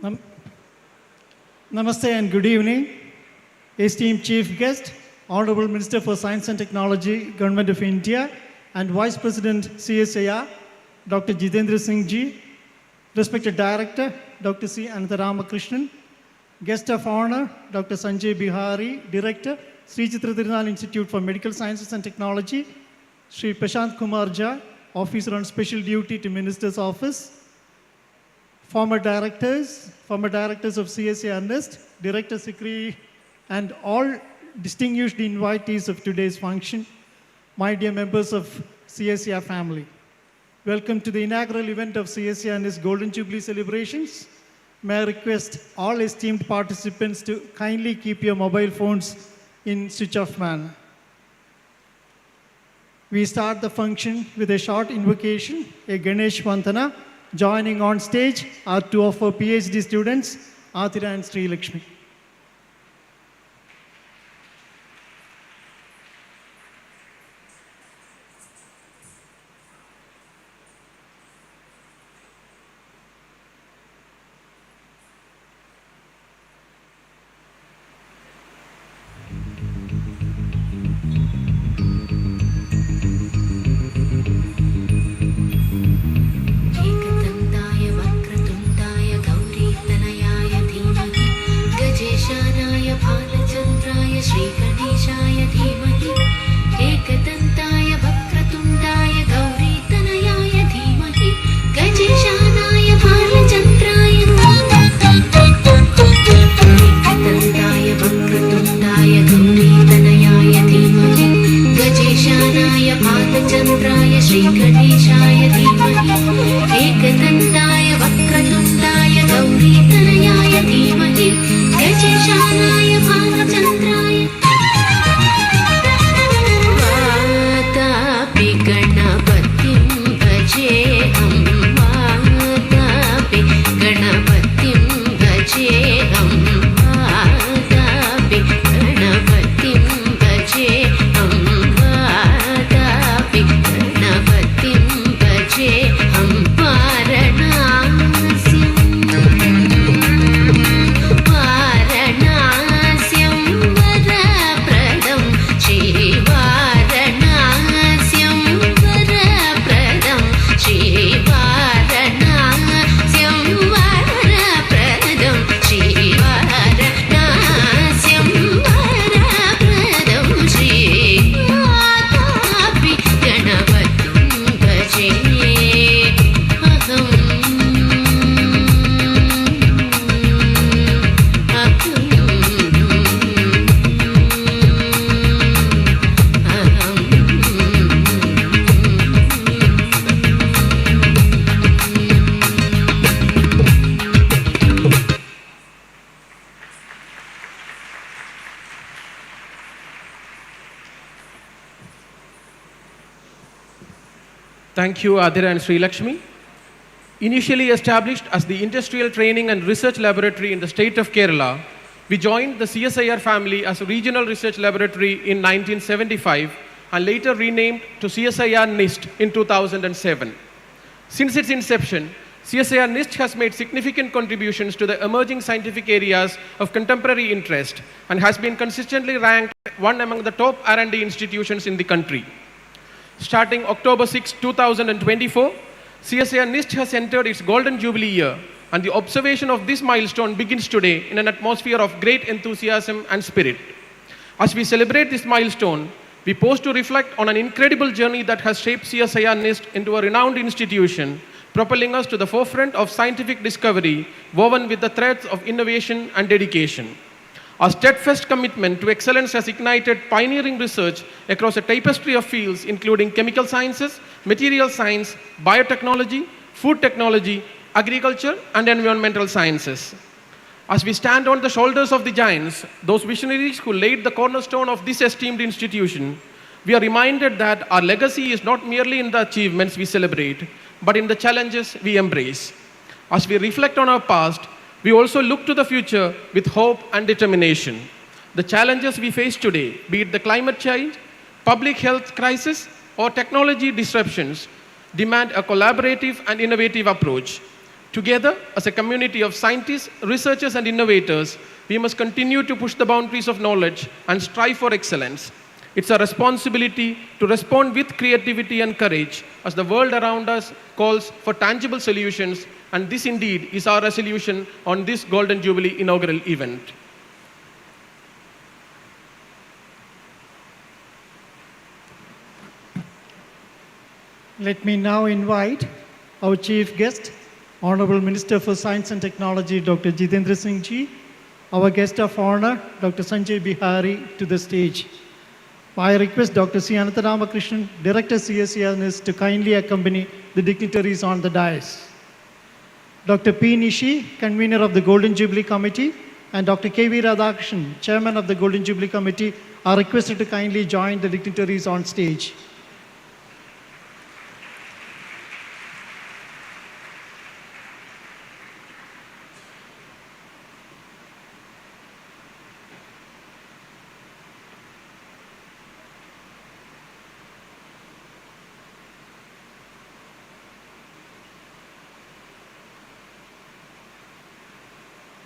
Nam- Namaste and good evening, esteemed Chief Guest, Honorable Minister for Science and Technology, Government of India, and Vice President CSIR, Dr. Jitendra Singh Ji, respected Director, Dr. C. Anantharamakrishnan, Guest of Honor, Dr. Sanjay Bihari, Director, Sri Chitra Tirunal Institute for Medical Sciences and Technology, Sri Prashant Kumar Jha, Officer on Special Duty to Minister's Office, former directors of CSIR-NIIST, Director Secretary, and all distinguished invitees of today's function, my dear members of CSIR family. Welcome to the inaugural event of CSIR-NIIST Golden Jubilee celebrations. May I request all esteemed participants to kindly keep your mobile phones in switch-off manner. We start the function with a short invocation, a Ganesh Vantana. Joining on stage are two of our PhD students, Athira and Sri Lakshmi. Thank you, Adhira and Sri Lakshmi. Initially established as the Industrial Training and Research Laboratory in the state of Kerala, we joined the CSIR family as a regional research laboratory in 1975 and later renamed to CSIR-NIIST in 2007. Since its inception, CSIR-NIIST has made significant contributions to the emerging scientific areas of contemporary interest and has been consistently ranked one among the top R&D institutions in the country. Starting October 6, 2024, CSIR-NIIST has entered its Golden Jubilee year, and the observation of this milestone begins today in an atmosphere of great enthusiasm and spirit. As we celebrate this milestone, we pause to reflect on an incredible journey that has shaped CSIR-NIIST into a renowned institution, propelling us to the forefront of scientific discovery, woven with the threads of innovation and dedication. Our steadfast commitment to excellence has ignited pioneering research across a tapestry of fields including chemical sciences, material science, biotechnology, food technology, agriculture, and environmental sciences. As we stand on the shoulders of the giants, those visionaries who laid the cornerstone of this esteemed institution, we are reminded that our legacy is not merely in the achievements we celebrate, but in the challenges we embrace. As we reflect on our past, we also look to the future with hope and determination. The challenges we face today, be it the climate change, public health crisis, or technology disruptions, demand a collaborative and innovative approach. Together, as a community of scientists, researchers, and innovators, we must continue to push the boundaries of knowledge and strive for excellence. It's our responsibility to respond with creativity and courage as the world around us calls for tangible solutions, and this indeed is our resolution on this Golden Jubilee inaugural event. Let me now invite our chief guest, Honorable Minister for Science and Technology, Dr. Jitendra Singh Ji, our guest of honor, Dr. Sanjay Bihari, to the stage. I request Dr. C. Anantharamakrishnan, Director CSIR-NIIST, to kindly accompany the dignitaries on the dais. Dr. P. Nishi, convener of the Golden Jubilee Committee, and Dr. K.V. Radhakrishnan, chairman of the Golden Jubilee Committee, are requested to kindly join the dignitaries on stage.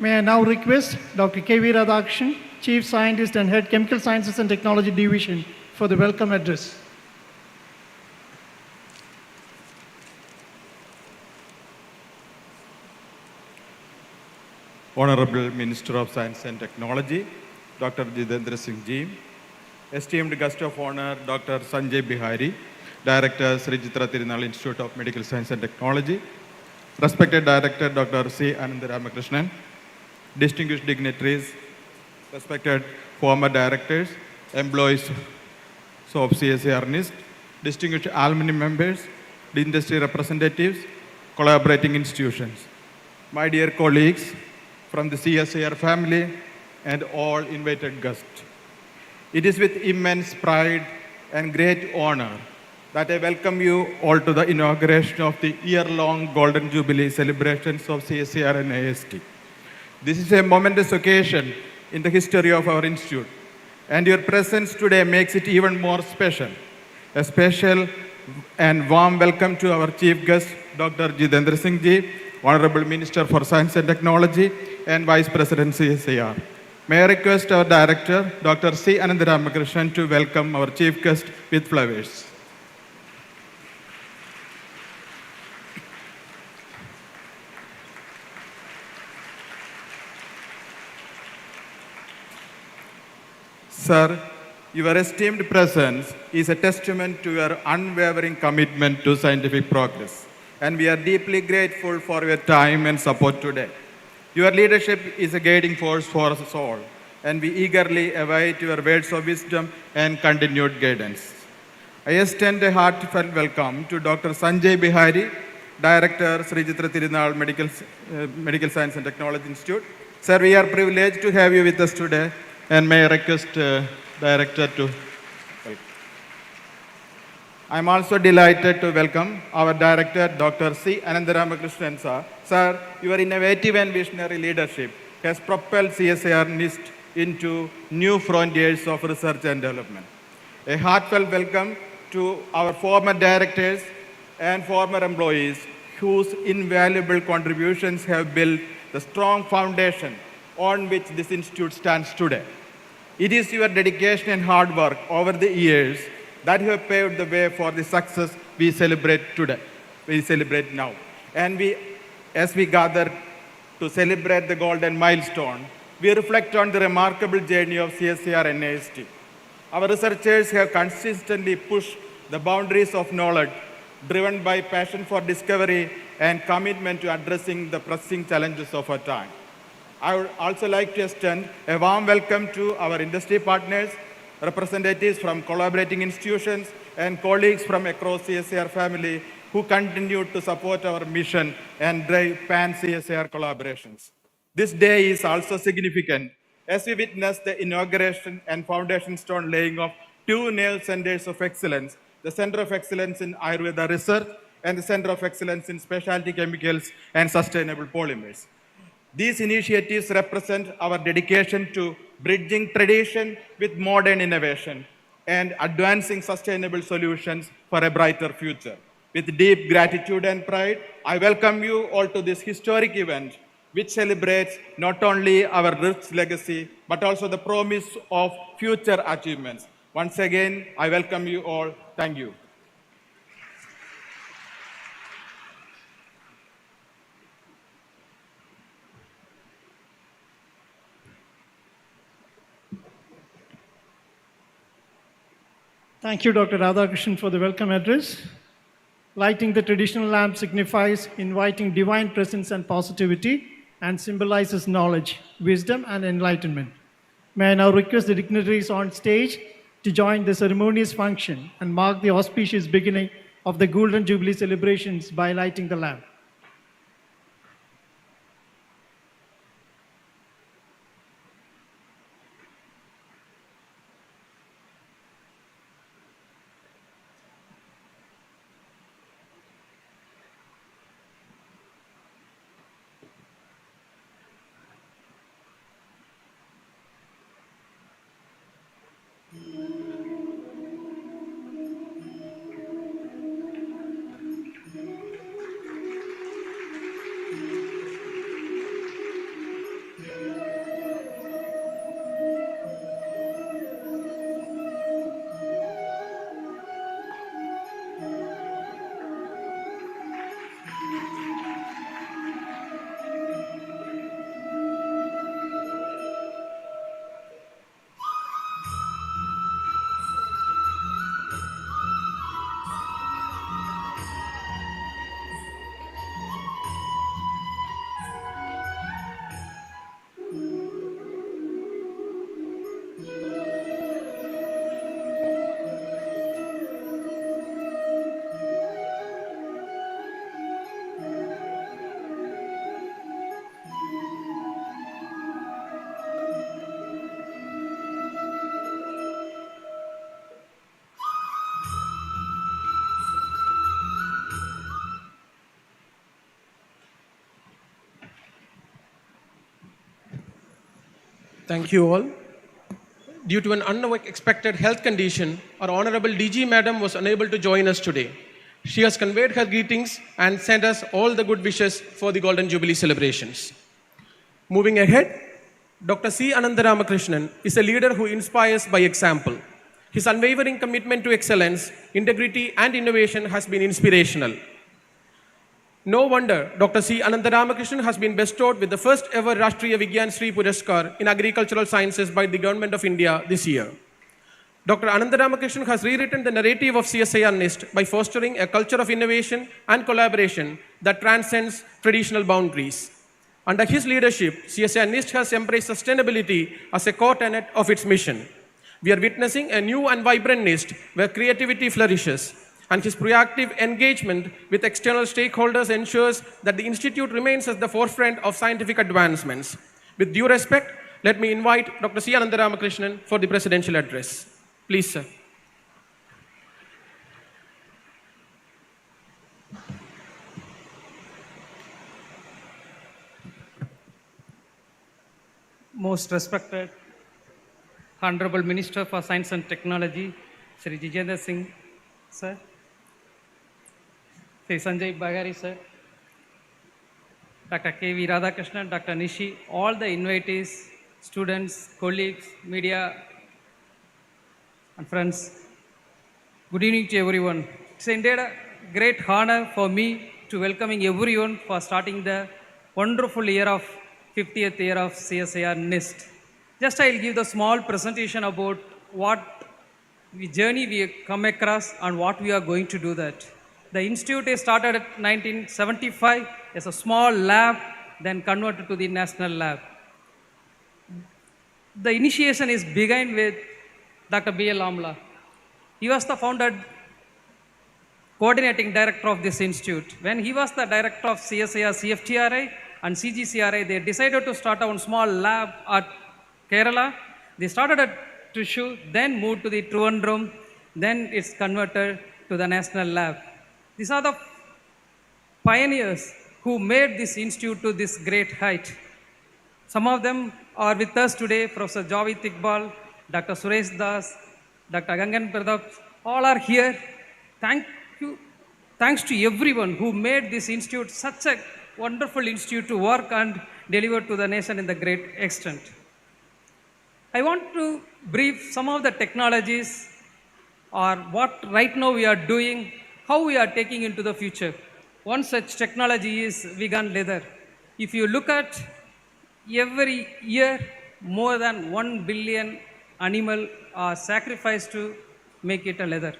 May I now request Dr. K.V. Radhakrishnan, Chief Scientist and Head Chemical Sciences and Technology Division, for the welcome address. Honorable Minister of Science and Technology, Dr. Jitendra Singh Ji, esteemed guest of honor, Dr. Sanjay Bihari, Director, Sri Chitra Tirunal Institute of Medical Science and Technology, respected Director, Dr. C. Anantharamakrishnan, distinguished dignitaries, respected former directors, employees of CSIR-NIIST, distinguished alumni members, industry representatives, collaborating institutions, my dear colleagues from the CSIR family, and all invited guests. It is with immense pride and great honor that I welcome you all to the inauguration of the year-long Golden Jubilee celebrations of CSIR-NIIST. This is a momentous occasion in the history of our institute, and your presence today makes it even more special. A special and warm welcome to our chief guest, Dr. Jitendra Singh Ji, Honorable Minister for Science and Technology and Vice President CSIR. May I request our Director, Dr. C. Anantharamakrishnan, to welcome our chief guest with flowers. Sir, your esteemed presence is a testament to your unwavering commitment to scientific progress, and we are deeply grateful for your time and support today. Your leadership is a guiding force for us all, and we eagerly await your words of wisdom and continued guidance. I extend a heartfelt welcome to Dr. Sanjay Bihari, Director, Sri Chitra Tirunal Medical Science and Technology Institute. Sir, we are privileged to have you with us today, and may I request Director to welcome. I am also delighted to welcome our Director, Dr. C. Anantharamakrishnan, sir. Sir, your innovative and visionary leadership has propelled CSIR-NIIST into new frontiers of research and development. A heartfelt welcome to our former directors and former employees whose invaluable contributions have built the strong foundation on which this institute stands today. It is your dedication and hard work over the years that have paved the way for the success we celebrate today. We celebrate now. And as we gather to celebrate the golden milestone, we reflect on the remarkable journey of CSIR-NIIST. Our researchers have consistently pushed the boundaries of knowledge, driven by passion for discovery and commitment to addressing the pressing challenges of our time. I would also like to extend a warm welcome to our industry partners, representatives from collaborating institutions, and colleagues from across CSIR family who continue to support our mission and drive pan-CSIR collaborations. This day is also significant as we witness the inauguration and foundation stone laying of two new centers of excellence, the Center of Excellence in Ayurveda Research and the Center of Excellence in Specialty Chemicals and Sustainable Polymers. These initiatives represent our dedication to bridging tradition with modern innovation and advancing sustainable solutions for a brighter future. With deep gratitude and pride, I welcome you all to this historic event, which celebrates not only our rich legacy, but also the promise of future achievements. Once again, I welcome you all. Thank you. Thank you, Dr. Radhakrishnan, for the welcome address. Lighting the traditional lamp signifies inviting divine presence and positivity and symbolizes knowledge, wisdom, and enlightenment. May I now request the dignitaries on stage to join the ceremonious function and mark the auspicious beginning of the Golden Jubilee celebrations by lighting the lamp. Thank you all. Due to an unexpected health condition, our Honorable DG Madam was unable to join us today. She has conveyed her greetings and sent us all the good wishes for the Golden Jubilee celebrations. Moving ahead, Dr. C. Anandaramakrishnan is a leader who inspires by example. His unwavering commitment to excellence, integrity, and innovation has been inspirational. No wonder Dr. C. Anandaramakrishnan has been bestowed with the first ever Rashtriya Vigyan Shri Puraskar in agricultural sciences by the Government of India this year. Dr. Anandaramakrishnan has rewritten the narrative of CSIR-NIIST by fostering a culture of innovation and collaboration that transcends traditional boundaries. Under his leadership, CSIR-NIIST has embraced sustainability as a core tenet of its mission. We are witnessing a new and vibrant NIIST where creativity flourishes, and his proactive engagement with external stakeholders ensures that the institute remains at the forefront of scientific advancements. With due respect, let me invite Dr. C. Anandaramakrishnan for the presidential address. Please, sir. Most respected Honorable Minister for Science and Technology, Sri Jitendra Singh, sir, Sri Sanjay Bagari, sir, Dr. K.V. Radhakrishnan, Dr. Nishi, all the invitees, students, colleagues, media, and friends. Good evening to everyone. It's indeed a great honor for me to welcoming everyone for starting the wonderful year of 50th year of CSIR-NIIST. Just I'll give the small presentation about what the journey we come across and what we are going to do that. The institute is started at 1975 as a small lab, then converted to the national lab. The initiation is begun with Dr. B.L. Amla. He was the founder, coordinating director of this institute. When he was the director of CSIR, CFTRI and CGCRI, they decided to start a small lab at Kerala. They started at Thrissur, then moved to the Trivandrum, then it's converted to the national lab. These are the pioneers who made this institute to this great height. Some of them are with us today, Professor Javed Iqbal, Dr. Suresh Das, Dr. Gangan Pradap, all are here. Thank you Thanks to everyone who made this institute such a wonderful institute to work and deliver to the nation in the great extent. I want to brief some of the technologies or what right now we are doing, how we are taking into the future. One such technology is vegan leather. If you look at every year, more than 1 billion animal are sacrificed to make it a leather.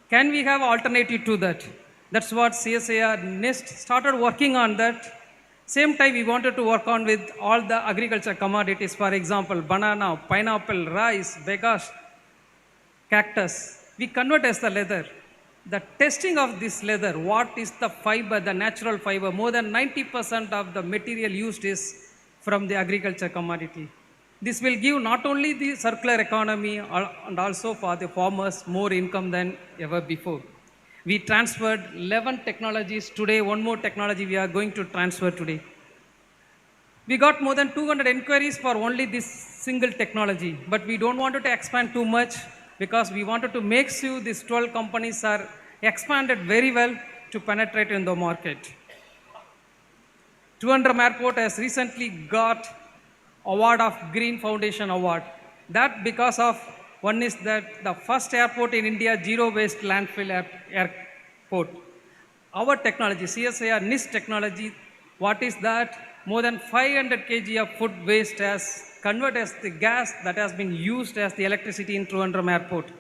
Can we have alternative to that? That's what CSIR-NIIST started working on that. Same time we wanted to work on with all the agriculture commodities, for example, banana, pineapple, rice, bagasse, cactus. We convert as the leather. The testing of this leather, what is the fiber, the natural fiber, more than 90% of the material used is from the agriculture commodity. This will give not only the circular economy and also for the farmers more income than ever before. We transferred 11 technologies. Today, one more technology we are going to transfer today. We got more than 200 inquiries for only this single technology, but we don't want to expand too much because we wanted to make sure these 12 companies are expanded very well to penetrate in the market. Trivandrum Airport has recently got award of Green Foundation Award. That because of one is that the first airport in India, zero waste landfill airport. Our technology, CSIR-NIIST technology, what is that? More than 500 kg of food waste has converted as the gas that has been used as the electricity in Trivandrum Airport.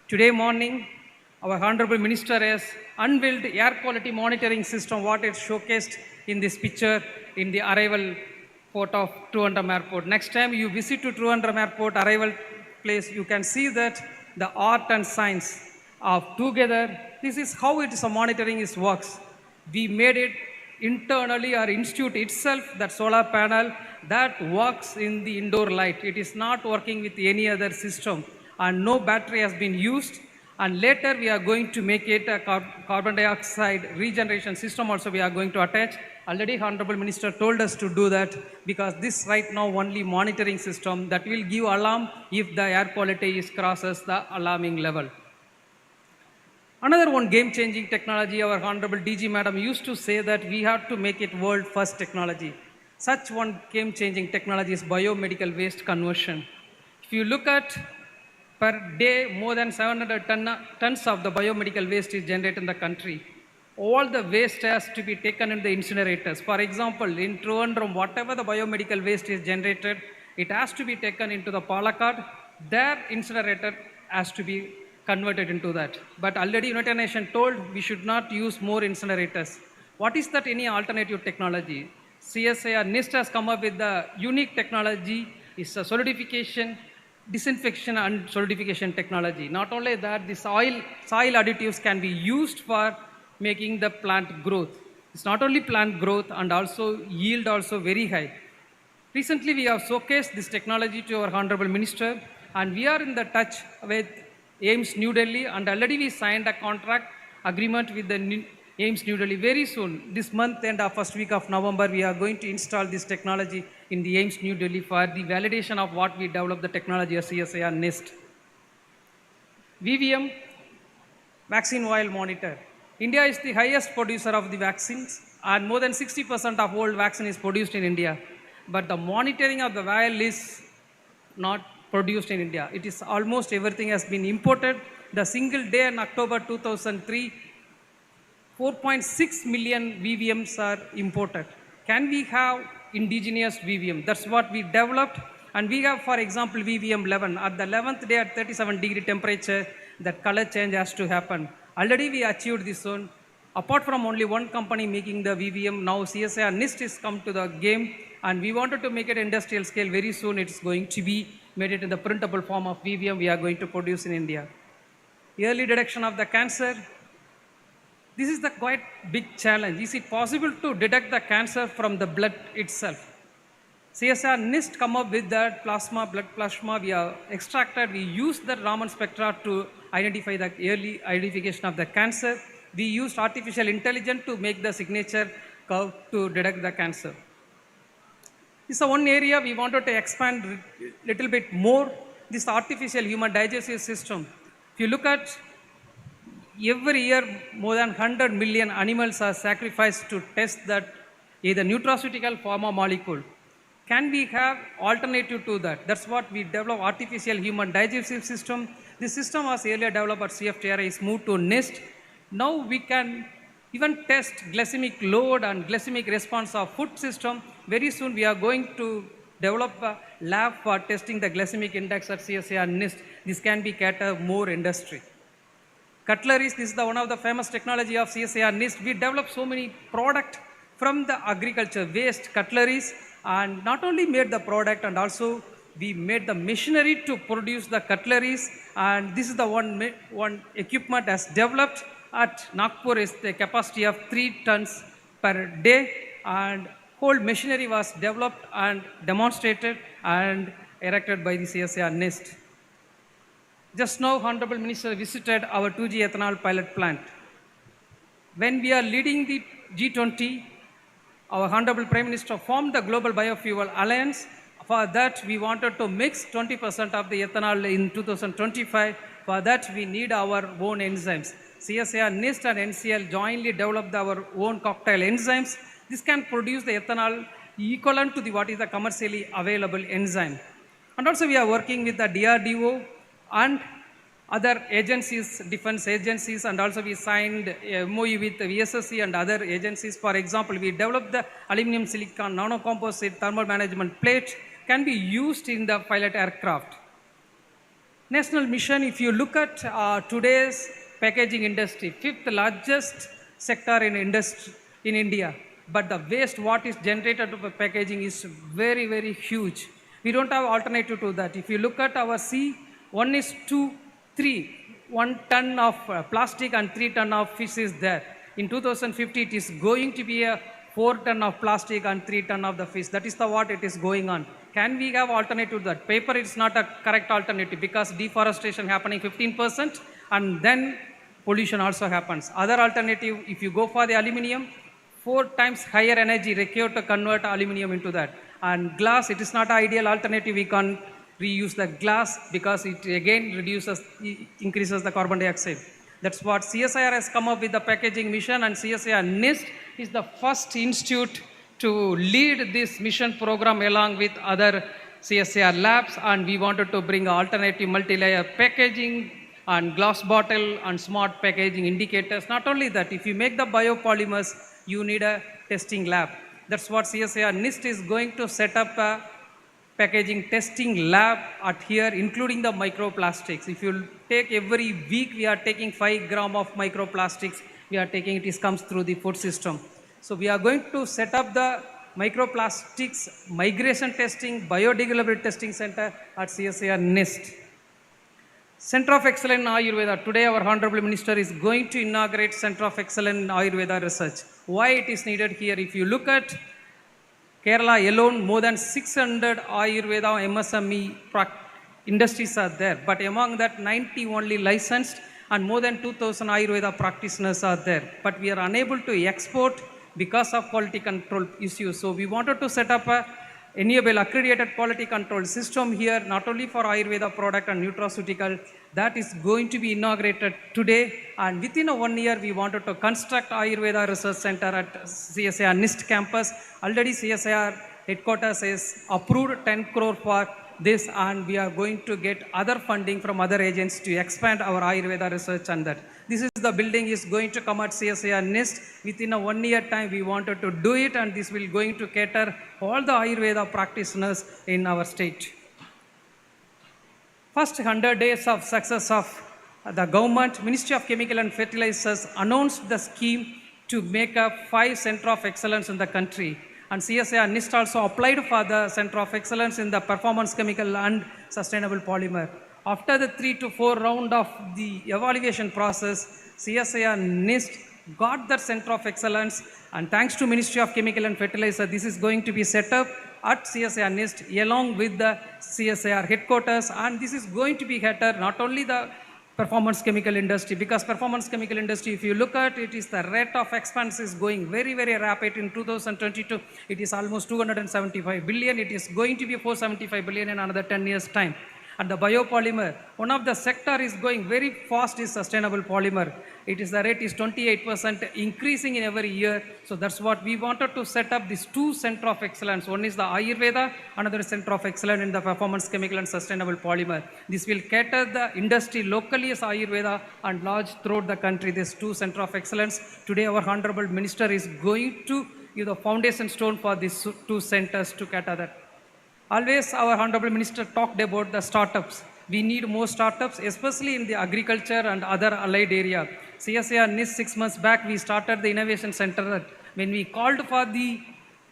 Today morning, our Honorable Minister has unveiled air quality monitoring system, what is showcased in this picture in the arrival port of Trivandrum Airport. Next time you visit to Trivandrum Airport arrival place, you can see that the art and science of together. This is how it is a monitoring is works. We made it internally, our institute itself, that solar panel that works in the indoor light. It is not working with any other system and no battery has been used. And later we are going to make it a carbon dioxide regeneration system also we are going to attach. Already Honorable Minister told us to do that because this right now only monitoring system that will give alarm if the air quality is crosses the alarming level. Another one game-changing technology, our Honorable DG Madam used to say that we have to make it world first technology. Such one game-changing technology is biomedical waste conversion. If you look at per day, more than 700 tons of the biomedical waste is generated in the country. All the waste has to be taken in the incinerators. For example, in Trivandrum, whatever the biomedical waste is generated, it has to be taken into the Palakkad. Their incinerator has to be converted into that. But already United Nations told we should not use more incinerators. What is that any alternative technology? CSIR-NIIST has come up with the unique technology is a solidification, disinfection and solidification technology. Not only that, the soil additives can be used for making the plant growth. It's not only plant growth and also yield also very high. Recently we have showcased this technology to our Honorable Minister and we are in the touch with AIIMS New Delhi and already we signed a contract agreement with the AIIMS New Delhi very soon. This month and the first week of November we are going to install this technology in the AIIMS New Delhi for the validation of what we developed the technology of CSIR-NIIST. VVM, vaccine vial monitor. India is the highest producer of the vaccines and more than 60% of all vaccine is produced in India. But the monitoring of the vial is not produced in India. It is almost everything has been imported. The single day in October 2003, 4.6 million VVMs are imported. Can we have indigenous VVM? That's what we developed. And we have, for example, VVM 11. At the 11th day at 37-degree temperature, that color change has to happen. Already we achieved this one. Apart from only one company making the VVM, now CSIR-NIIST has come to the game and we wanted to make it industrial scale very soon. It's going to be made it in the printable form of VVM we are going to produce in India. Early detection of the cancer. This is the quite big challenge. Is it possible to detect the cancer from the blood itself? CSIR-NIIST come up with that plasma, blood plasma we have extracted. We use the Raman spectra to identify the early identification of the cancer. We used artificial intelligence to make the signature curve to detect the cancer. This is one area we wanted to expand a little bit more, this artificial human digestive system. If you look at every year more than 100 million animals are sacrificed to test that either nutraceutical pharma molecule. Can we have alternative to that? That's what we develop artificial human digestive system. This system was earlier developed at CFTR, is moved to NIIST. Now we can even test glycemic load and glycemic response of food system. Very soon we are going to develop a lab for testing the glycemic index at CSIR-NIIST. This can be cater more industry. Cutleries, this is one of the famous technology of CSIR-NIIST. We developed so many product from the agriculture waste cutleries, and not only made the product, and also we made the machinery to produce the cutleries. And this is the one equipment as developed at Nagpur, is the capacity of 3 tons per day, and whole machinery was developed and demonstrated and erected by the CSIR-NIIST. Just now, Honorable Minister visited our 2G ethanol pilot plant. When we are leading the G20, our Honorable Prime Minister formed the Global Biofuel Alliance. For that, we wanted to mix 20% of the ethanol in 2025. For that, we need our own enzymes. CSIR, NIIST and NCL jointly developed our own cocktail enzymes. This can produce the ethanol equivalent to what is the commercially available enzyme. And also we are working with the DRDO and other agencies, defense agencies, and also we signed a MOU with the VSSC and other agencies. For example, we developed the aluminum silicon nanocomposite thermal management plate, can be used in the pilot aircraft. National mission, if you look at today's packaging industry, 5th largest sector in industry in India, but the waste what is generated by packaging is very, very huge. We don't have alternative to that. If you look at our C, 1:3, 1 ton of plastic and 3 ton of fish is there. In 2050, it is going to be a 4 ton of plastic and 3 ton of the fish. That is the what it is going on. Can we have alternative to that? Paper is not a correct alternative because deforestation happening 15% and then pollution also happens. Other alternative, if you go for the aluminium, 4 times higher energy required to convert aluminium into that. And glass, it is not an ideal alternative. We can reuse the glass because it again increases the carbon dioxide. That's what CSIR has come up with the packaging mission, and CSIR-NIIST is the first institute to lead this mission program along with other CSIR labs, and we wanted to bring alternative multi-layer packaging and glass bottle and smart packaging indicators. Not only that, if you make the biopolymers, you need a testing lab. That's what CSIR-NIIST is going to set up a packaging testing lab at here, including the microplastics. If you take every week, we are taking 5 grams of microplastics. We are taking it comes through the food system. So we are going to set up the microplastics migration testing, biodegradable testing center at CSIR-NIIST. Center of Excellence in Ayurveda. Today our Honorable Minister is going to inaugurate Center of Excellence in Ayurveda research. Why it is needed here? If you look at Kerala alone, more than 600 Ayurveda MSME industries are there. But among that, 90 only licensed and more than 2,000 Ayurveda practitioners are there. But we are unable to export because of quality control issues. So we wanted to set up a enable accredited quality control system here, not only for Ayurveda product and nutraceutical. That is going to be inaugurated today, and within 1 year we wanted to construct Ayurveda Research Center at CSIR-NIIST campus. Already CSIR headquarters is approved 10 crore for this, and we are going to get other funding from other agents to expand our Ayurveda research on that. This is the building is going to come at CSIR-NIIST. Within a 1 year time, we wanted to do it, and this will going to cater all the Ayurveda practitioners in our state. First 100 days of success of the government, Ministry of Chemical and Fertilizers announced the scheme to make up 5 Center of Excellence in the country. And CSIR-NIIST also applied for the Center of Excellence in the Performance Chemical and Sustainable Polymer. After the 3 to 4 round of the evaluation process, CSIR-NIIST got the Center of Excellence, and thanks to Ministry of Chemical and Fertilizer, this is going to be set up at CSIR-NIIST along with the CSIR headquarters, and this is going to be cater not only the performance chemical industry, because performance chemical industry, if you look at it, is the rate of expense is going very, very rapid. In 2022, it is almost 275 billion. It is going to be 475 billion in another 10 years' time. And the biopolymer, one of the sector is going very fast is sustainable polymer. It is the rate is 28% increasing in every year. So that's what we wanted to set up these two center of excellence. One is the Ayurveda, another center of excellence in the performance chemical and sustainable polymer. This will cater the industry locally as Ayurveda and large throughout the country. These two center of excellence. Today our Honorable Minister is going to give the foundation stone for these two centers to cater that. Always our Honorable Minister talked about the startups. We need more startups, especially in the agriculture and other allied area. CSIR-NIIST 6 months back, we started the Innovation Center. When we called for the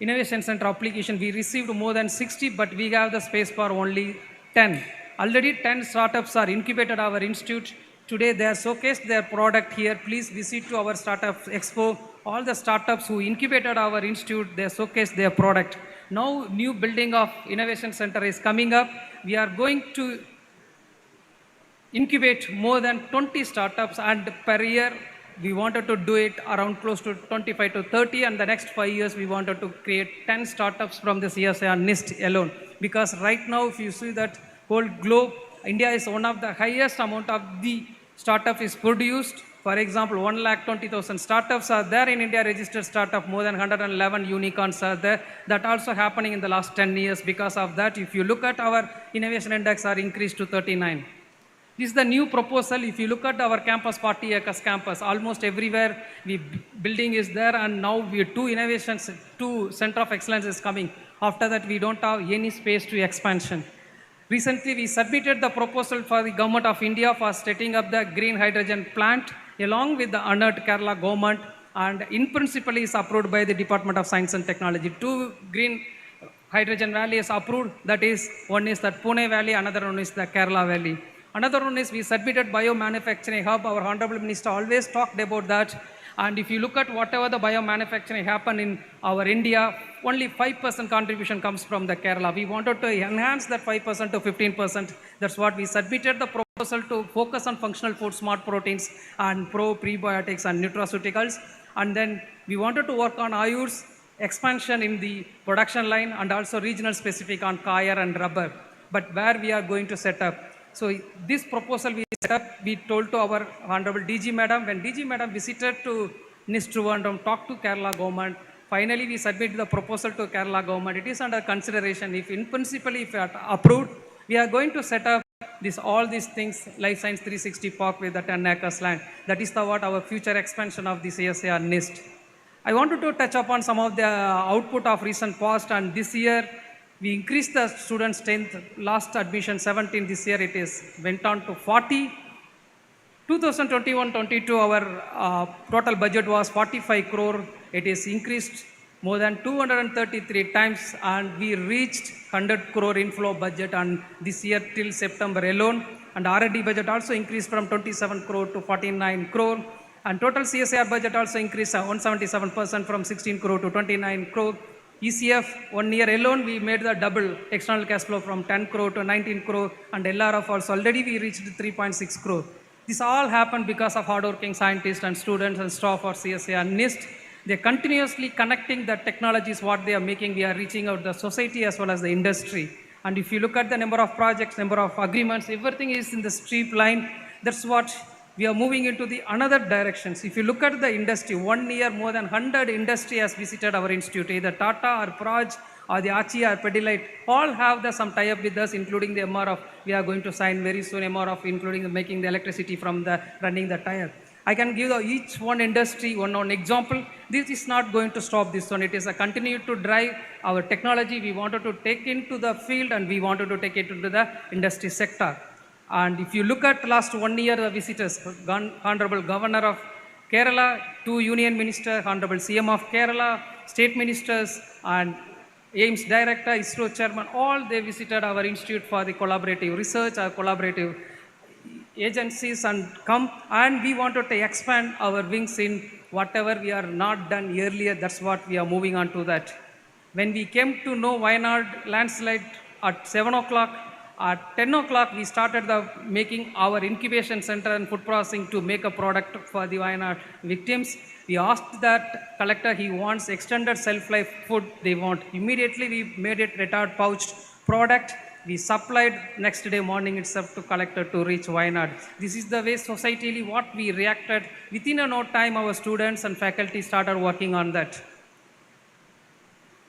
Innovation Center application, we received more than 60, but we have the space for only 10. Already 10 startups are incubated at our institute. Today they are showcased their product here. Please visit to our startup expo. All the startups who incubated our institute, they showcase their product. Now new building of Innovation Center is coming up. We are going to incubate more than 20 startups, and per year we wanted to do it around close to 25 to 30, and the next 5 years we wanted to create 10 startups from the CSIR-NIIST alone. Because right now if you see that whole globe, India is one of the highest amount of the startup is produced. For example, 1,20,000 startups are there in India, registered startup, more than 111 unicorns are there. That also happening in the last 10 years. Because of that, if you look at our innovation index are increased to 39. This is the new proposal. If you look at our campus, 40 acres campus, almost everywhere building is there, and now we two innovations, two center of excellence is coming. After that, we don't have any space to expansion. Recently, we submitted the proposal for the Government of India for setting up the green hydrogen plant along with the honored Kerala government, and in principle is approved by the Department of Science and Technology. Two green hydrogen valley is approved. That is, one is that Pune Valley, another one is the Kerala Valley. Another one is we submitted biomanufacturing hub. Our Honorable Minister always talked about that. And if you look at whatever the biomanufacturing happened in our India, only 5% contribution comes from the Kerala. We wanted to enhance that 5% to 15%. That's what we submitted the proposal to focus on functional food, smart proteins, and prebiotics and nutraceuticals. And then we wanted to work on Ayur's expansion in the production line and also regional specific on coir and rubber. But where we are going to set up. So this proposal we set up, we told to our Honorable DG Madam. When DG Madam visited to NIIST Trivandrum, talked to Kerala government, finally we submitted the proposal to Kerala government. It is under consideration. If in principle, if approved, we are going to set up all these things, Life Science 360 Park with the 10 acres land. That is what our future expansion of the CSIR-NIIST. I wanted to touch upon some of the output of recent past, and this year, we increased the student strength. Last admission 17, this year it is went on to 40. 2021-22 our total budget was 45 crore. It is increased more than 233 times, and we reached 100 crore inflow budget, and this year till September alone. And R&D budget also increased from 27 crore to 49 crore. And total CSIR budget also increased 177% from 16 crore to 29 crore. ECF, 1 year alone, we made the double external cash flow from 10 crore to 19 crore, and LRF also already we reached 3.6 crore. This all happened because of hardworking scientists and students and staff of CSIR-NIIST. They're continuously connecting the technologies, what they are making. We are reaching out the society as well as the industry. And if you look at the number of projects, number of agreements, everything is in the street line. That's what we are moving into the another directions. If you look at the industry, 1 year more than 100 industry has visited our institute, either Tata or Praj or the Archie or Pidilite, all have some tie-up with us, including the MRF. We are going to sign very soon MRF, including making the electricity from the running the tire. I can give each one industry one example. This is not going to stop this one. It is a continue to drive our technology. We wanted to take into the field, and we wanted to take it into the industry sector. And if you look at last 1 year, the visitors, Honorable Governor of Kerala, 2 Union Ministers, Honorable CM of Kerala, State Ministers, and AIMS Director, ISRO Chairman, all they visited our institute for the collaborative research, our collaborative agencies, and we wanted to expand our wings in whatever we are not done earlier. That's what we are moving on to that. When we came to know Wayanad landslide at 7 o'clock, at 10 o'clock, we started making our incubation center and food processing to make a product for the Wayanad victims. We asked that collector, he wants extended shelf life food they want. Immediately, we made it retard pouched product. we supplied next day morning itself to collector to reach Wayanad. This is the way societally what we reacted. Within a no time, our students and faculty started working on that.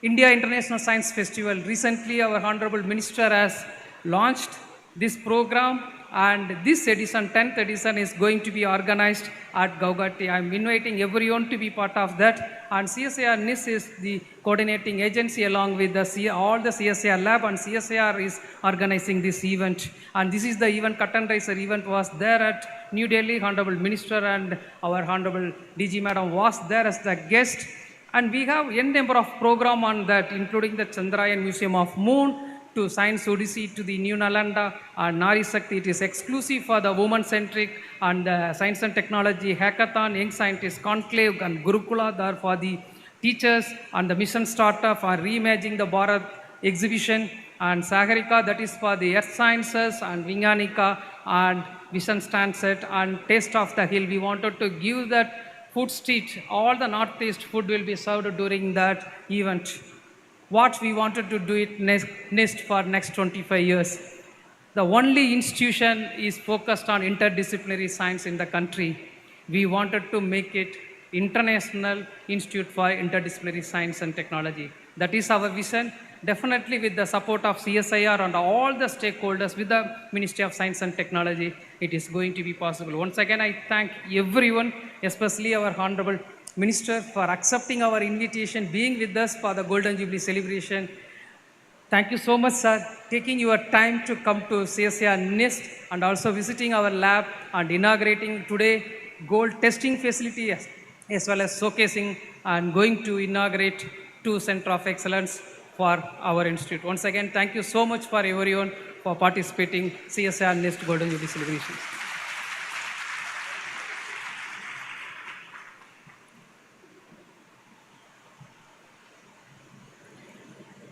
India International Science Festival. Recently, our Honorable Minister has launched this program, and this edition, 10th edition, is going to be organized at Gauhati. I'm inviting everyone to be part of that, and CSIR-NIIST is the coordinating agency along with all the CSIR lab, and CSIR is organizing this event. And this is the event, curtain raiser event was there at New Delhi. Honorable Minister and our Honorable DG Madam was there as the guest. And we have n number of program on that, including the Chandrayaan Museum of Moon, to Science Odyssey, to the New Nalanda, and Nari Shakti. It is exclusive for the woman-centric, and Science and Technology Hackathon, Young Scientist Conclave, and Gurukula there for the teachers, and the Mission Startup for reimagining the Bharat exhibition, and Sagarika, that is for the Earth Sciences, and Vinyanika, and Vision Stanset, and Taste of the Hill. We wanted to give that food street, all the Northeast food will be served during that event. What we wanted to do it next for next 25 years. The only institution is focused on interdisciplinary science in the country. We wanted to make it International Institute for Interdisciplinary Science and Technology. That is our vision. Definitely with the support of CSIR and all the stakeholders with the Ministry of Science and Technology, it is going to be possible. Once again, I thank everyone, especially our Honorable Minister, for accepting our invitation, being with us for the Golden Jubilee celebration. Thank you so much, sir, taking your time to come to CSIR-NIIST and also visiting our lab and inaugurating today gold testing facility as well as showcasing and going to inaugurate 2 Center of Excellence for our institute. Once again, thank you so much for everyone for participating CSIR-NIIST Golden Jubilee celebrations.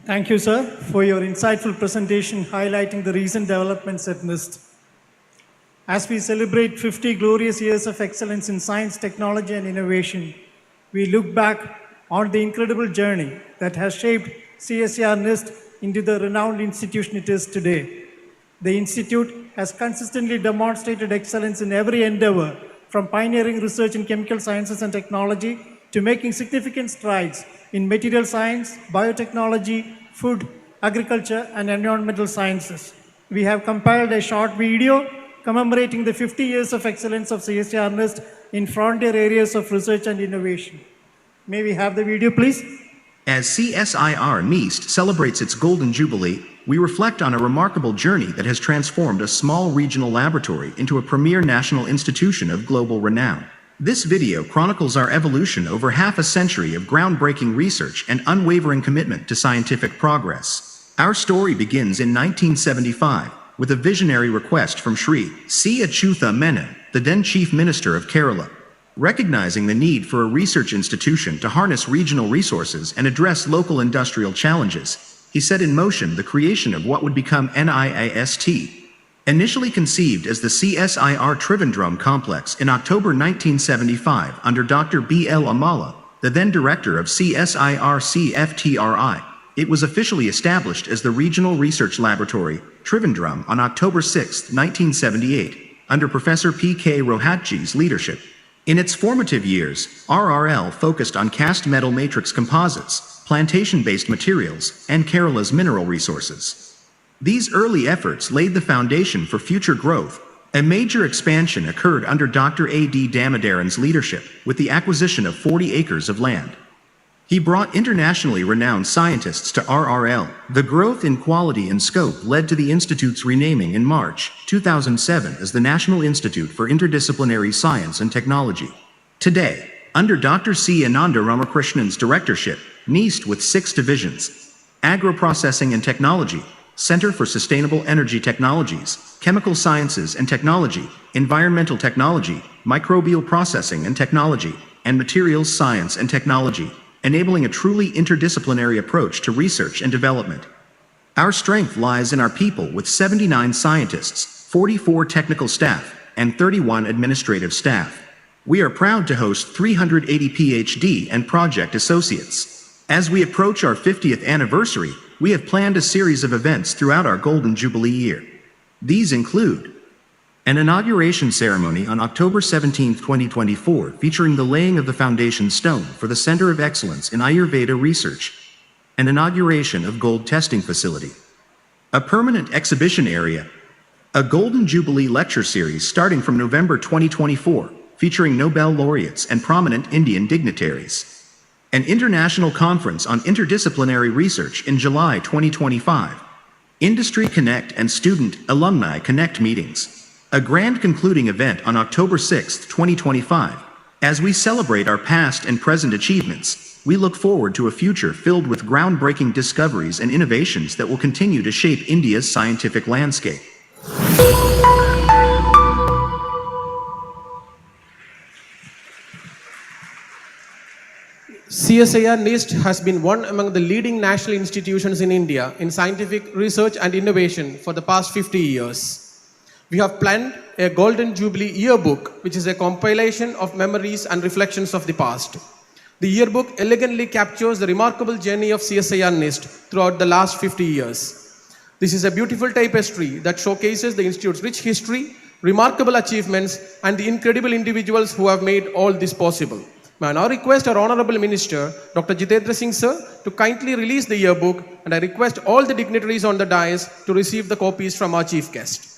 Thank you, sir, for your insightful presentation highlighting the recent developments at NIIST. As we celebrate 50 glorious years of excellence in science, technology, and innovation, we look back on the incredible journey that has shaped CSIR-NIIST into the renowned institution it is today. The institute has consistently demonstrated excellence in every endeavor, from pioneering research in chemical sciences and technology to making significant strides in material science, biotechnology, food, agriculture, and environmental sciences. We have compiled a short video commemorating the 50 years of excellence of CSIR-NIIST in frontier areas of research and innovation. May we have the video, please? As CSIR-NIIST celebrates its Golden Jubilee, we reflect on a remarkable journey that has transformed a small regional laboratory into a premier national institution of global renown. This video chronicles our evolution over half a century of groundbreaking research and unwavering commitment to scientific progress. Our story begins in 1975 with a visionary request from Sri C. Achutha Menon, the then Chief Minister of Kerala. Recognizing the need for a research institution to harness regional resources and address local industrial challenges, he set in motion the creation of what would become NIIST. Initially conceived as the CSIR Trivandrum Complex in October 1975 under Dr. B.L. Amala, the then director of CSIR-CFTRI, it was officially established as the Regional Research Laboratory, Trivandrum, on October 6, 1978, under Professor P.K. Rohatgi's leadership. In its formative years, RRL focused on cast metal matrix composites, plantation-based materials, and Kerala's mineral resources. These early efforts laid the foundation for future growth. A major expansion occurred under Dr. A.D. Damodaran's leadership, with the acquisition of 40 acres of land. He brought internationally renowned scientists to RRL. The growth in quality and scope led to the Institute's renaming in March 2007 as the National Institute for Interdisciplinary Science and Technology. Today, under Dr. C. Ananda Ramakrishnan's directorship, NIIST with 6 divisions: Agro-Processing and Technology, Center for Sustainable Energy Technologies, Chemical Sciences and Technology, Environmental Technology, Microbial Processing and Technology, and Materials Science and Technology, enabling a truly interdisciplinary approach to research and development. Our strength lies in our people with 79 scientists, 44 technical staff, and 31 administrative staff. We are proud to host 380 PhD and project associates. As we approach our 50th anniversary, we have planned a series of events throughout our Golden Jubilee year. These include an inauguration ceremony on October 17, 2024, featuring the laying of the foundation stone for the Center of Excellence in Ayurveda Research, an inauguration of gold testing facility, a permanent exhibition area, a Golden Jubilee lecture series starting from November 2024, featuring Nobel laureates and prominent Indian dignitaries, an international conference on interdisciplinary research in July 2025, Industry Connect and Student Alumni Connect meetings, a grand concluding event on October 6, 2025. As we celebrate our past and present achievements, we look forward to a future filled with groundbreaking discoveries and innovations that will continue to shape India's scientific landscape. CSIR-NIIST has been one among the leading national institutions in India in scientific research and innovation for the past 50 years. We have planned a Golden Jubilee yearbook, which is a compilation of memories and reflections of the past. The yearbook elegantly captures the remarkable journey of CSIR-NIIST throughout the last 50 years. This is a beautiful tapestry that showcases the institute's rich history, remarkable achievements, and the incredible individuals who have made all this possible. May I now request our Honorable Minister, Dr. Jitendra Singh Sir, to kindly release the yearbook, and I request all the dignitaries on the dais to receive the copies from our chief guest.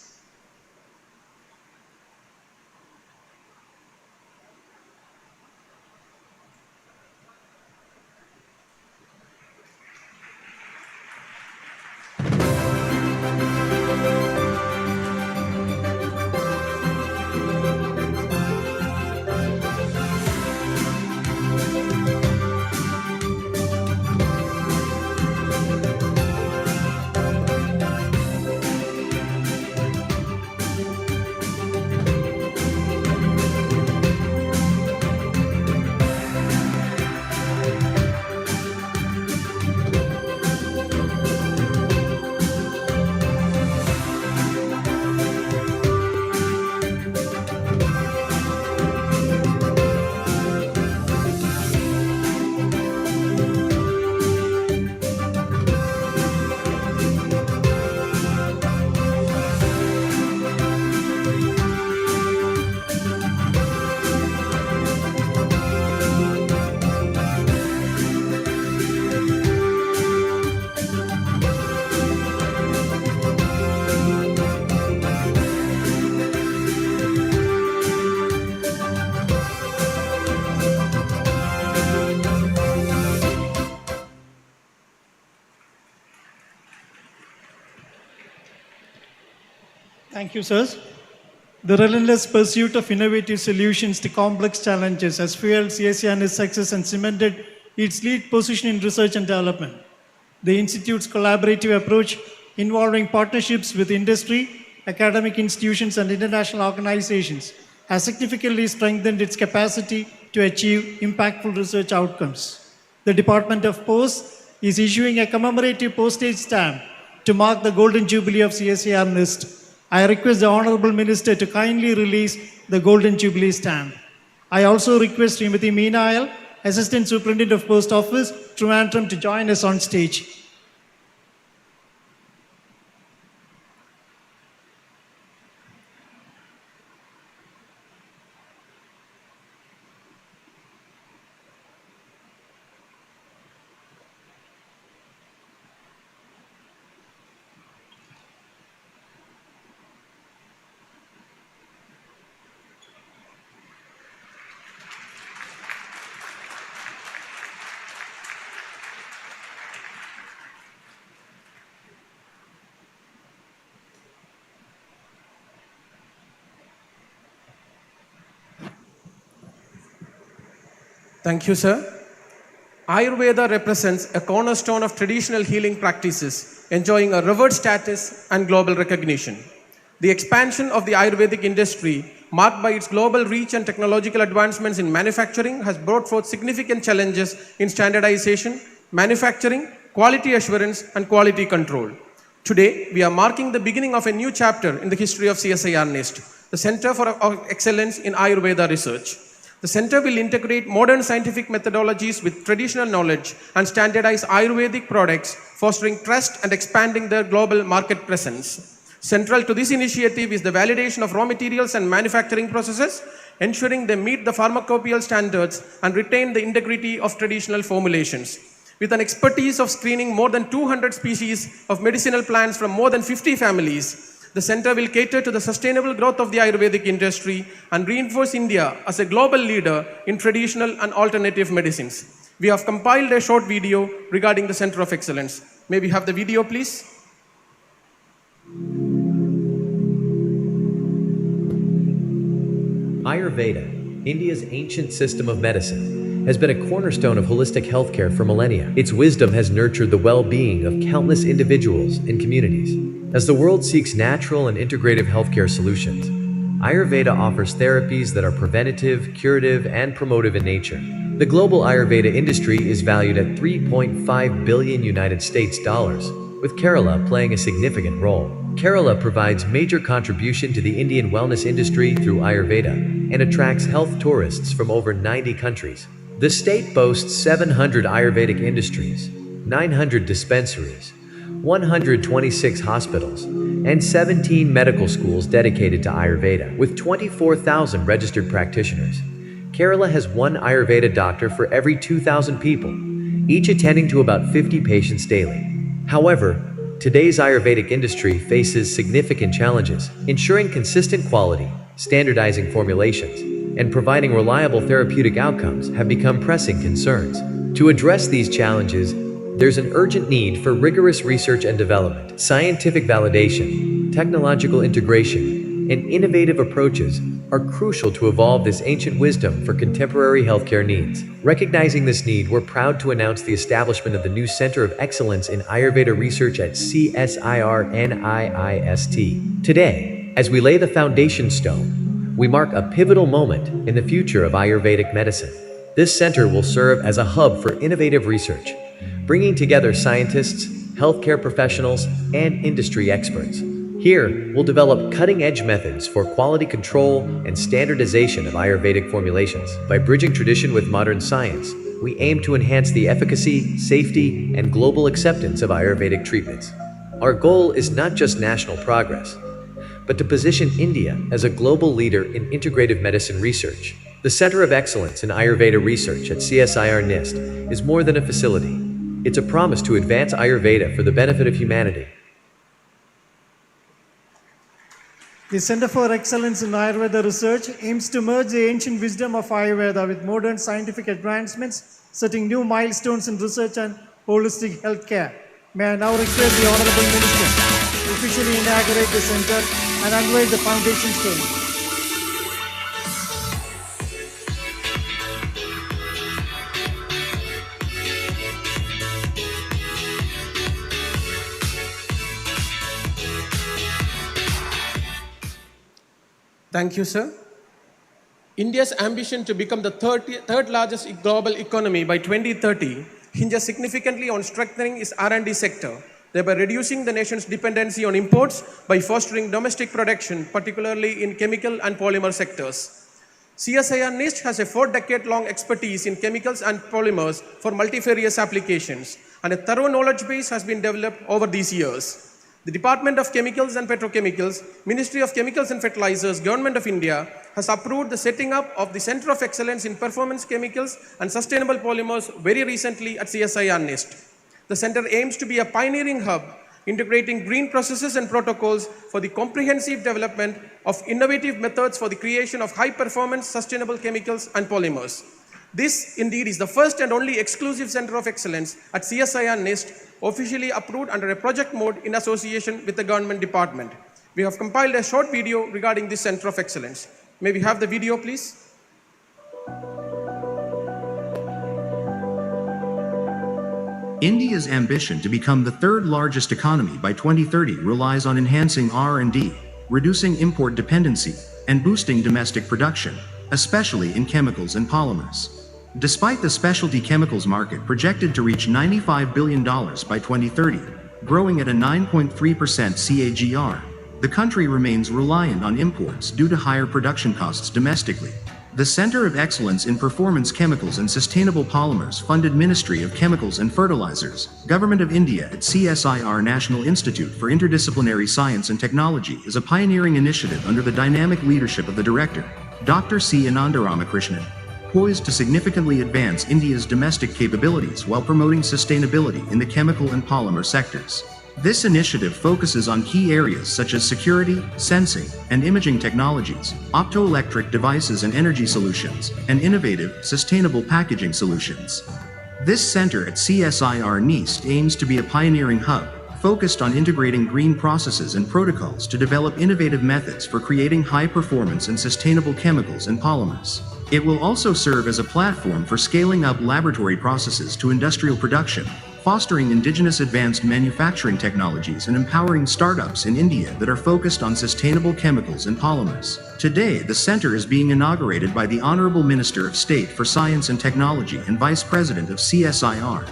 Thank you, sirs. The relentless pursuit of innovative solutions to complex challenges has fueled CSIR-NIIST's success and cemented its lead position in research and development. The Institute's collaborative approach, involving partnerships with industry, academic institutions, and international organizations, has significantly strengthened its capacity to achieve impactful research outcomes. The Department of Posts is issuing a commemorative postage stamp to mark the Golden Jubilee of CSIR-NIIST. I request the Honorable Minister to kindly release the Golden Jubilee stamp. I also request Srimati Meena Ayal, Assistant Superintendent of Post Office, Trivandrum, to join us on stage. Thank you, sir. Ayurveda represents a cornerstone of traditional healing practices, enjoying a revered status and global recognition. The expansion of the Ayurvedic industry, marked by its global reach and technological advancements in manufacturing, has brought forth significant challenges in standardization, manufacturing, quality assurance, and quality control. Today, we are marking the beginning of a new chapter in the history of CSIR-NIIST, the Center for Excellence in Ayurveda Research. The center will integrate modern scientific methodologies with traditional knowledge and standardize Ayurvedic products for fostering trust and expanding their global market presence. Central to this initiative is the validation of raw materials and manufacturing processes, ensuring they meet the pharmacopoeial standards and retain the integrity of traditional formulations. With an expertise of screening more than 200 species of medicinal plants from more than 50 families, the center will cater to the sustainable growth of the Ayurvedic industry and reinforce India as a global leader in traditional and alternative medicines. We have compiled a short video regarding the Center of Excellence. May we have the video, please? Ayurveda, India's ancient system of medicine, has been a cornerstone of holistic healthcare for millennia. Its wisdom has nurtured the well-being of countless individuals and communities. As the world seeks natural and integrative healthcare solutions, Ayurveda offers therapies that are preventative, curative, and promotive in nature. The global Ayurveda industry is valued at $3.5 billion United States dollars, with Kerala playing a significant role. Kerala provides major contribution to the Indian wellness industry through Ayurveda and attracts health tourists from over 90 countries. The state boasts 700 Ayurvedic industries, 900 dispensaries, 126 hospitals, and 17 medical schools dedicated to Ayurveda, with 24,000 registered practitioners. Kerala has one Ayurveda doctor for every 2,000 people, each attending to about 50 patients daily. However, today's Ayurvedic industry faces significant challenges. Ensuring consistent quality, standardizing formulations, and providing reliable therapeutic outcomes have become pressing concerns. To address these challenges, there's an urgent need for rigorous research and development. Scientific validation, technological integration, and innovative approaches are crucial to evolve this ancient wisdom for contemporary healthcare needs. Recognizing this need, we're proud to announce the establishment of the new Center of Excellence in Ayurveda Research at CSIR-NIIST. Today, as we lay the foundation stone, we mark a pivotal moment in the future of Ayurvedic medicine. This center will serve as a hub for innovative research, bringing together scientists, healthcare professionals, and industry experts. Here, we'll develop cutting-edge methods for quality control and standardization of Ayurvedic formulations. By bridging tradition with modern science, we aim to enhance the efficacy, safety, and global acceptance of Ayurvedic treatments. Our goal is not just national progress, but to position India as a global leader in integrative medicine research. The Center of Excellence in Ayurveda Research at CSIR-NIIST is more than a facility. It's a promise to advance Ayurveda for the benefit of humanity. The Center for Excellence in Ayurveda Research aims to merge the ancient wisdom of Ayurveda with modern scientific advancements, setting new milestones in research and holistic healthcare. May I now request the Honorable Minister to officially inaugurate the center and unveil the foundation stone. Thank you, sir. India's ambition to become the third largest global economy by 2030 hinges significantly on strengthening its R&D sector, thereby reducing the nation's dependency on imports by fostering domestic production, particularly in chemical and polymer sectors. CSIR-NIIST has a 4-decade-long expertise in chemicals and polymers for multifarious applications, and a thorough knowledge base has been developed over these years. The Department of Chemicals and Petrochemicals, Ministry of Chemicals and Fertilizers, Government of India has approved the setting up of the Center of Excellence in Performance Chemicals and Sustainable Polymers very recently at CSIR-NIIST. The center aims to be a pioneering hub, integrating green processes and protocols for the comprehensive development of innovative methods for the creation of high-performance sustainable chemicals and polymers. This indeed is the first and only exclusive Center of Excellence at CSIR-NIIST, officially approved under a project mode in association with the government department. We have compiled a short video regarding this Center of Excellence. May we have the video, please? India's ambition to become the third largest economy by 2030 relies on enhancing R&D, reducing import dependency, and boosting domestic production, especially in chemicals and polymers. Despite the specialty chemicals market projected to reach $95 billion by 2030, growing at a 9.3% CAGR, the country remains reliant on imports due to higher production costs domestically. The Center of Excellence in Performance Chemicals and Sustainable Polymers funded Ministry of Chemicals and Fertilizers, Government of India at CSIR National Institute for Interdisciplinary Science and Technology is a pioneering initiative under the dynamic leadership of the Director, Dr. C. Anandaramakrishnan, poised to significantly advance India's domestic capabilities while promoting sustainability in the chemical and polymer sectors. This initiative focuses on key areas such as security, sensing, and imaging technologies, optoelectric devices and energy solutions, and innovative, sustainable packaging solutions. This center at CSIR-NIIST aims to be a pioneering hub, focused on integrating green processes and protocols to develop innovative methods for creating high-performance and sustainable chemicals and polymers. It will also serve as a platform for scaling up laboratory processes to industrial production, fostering indigenous advanced manufacturing technologies and empowering startups in India that are focused on sustainable chemicals and polymers. Today, the center is being inaugurated by the Honorable Minister of State for Science and Technology and Vice President of CSIR,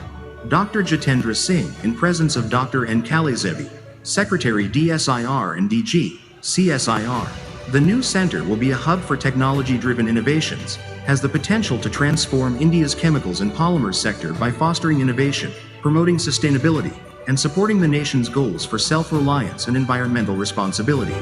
Dr. Jitendra Singh, in presence of Dr. N. Kalezevi, Secretary DSIR and DG, CSIR. The new center will be a hub for technology-driven innovations, has the potential to transform India's chemicals and polymers sector by fostering innovation, promoting sustainability, and supporting the nation's goals for self-reliance and environmental responsibility.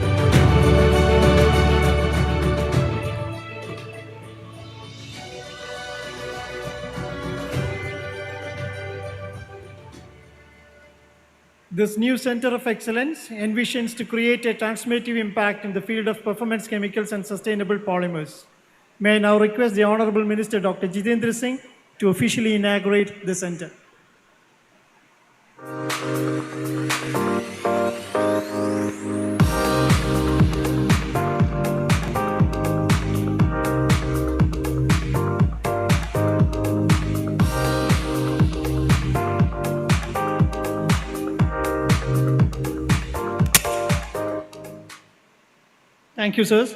This new Center of Excellence envisions to create a transformative impact in the field of performance chemicals and sustainable polymers. May I now request the Honorable Minister Dr. Jitendra Singh to officially inaugurate the center. Thank you, sirs.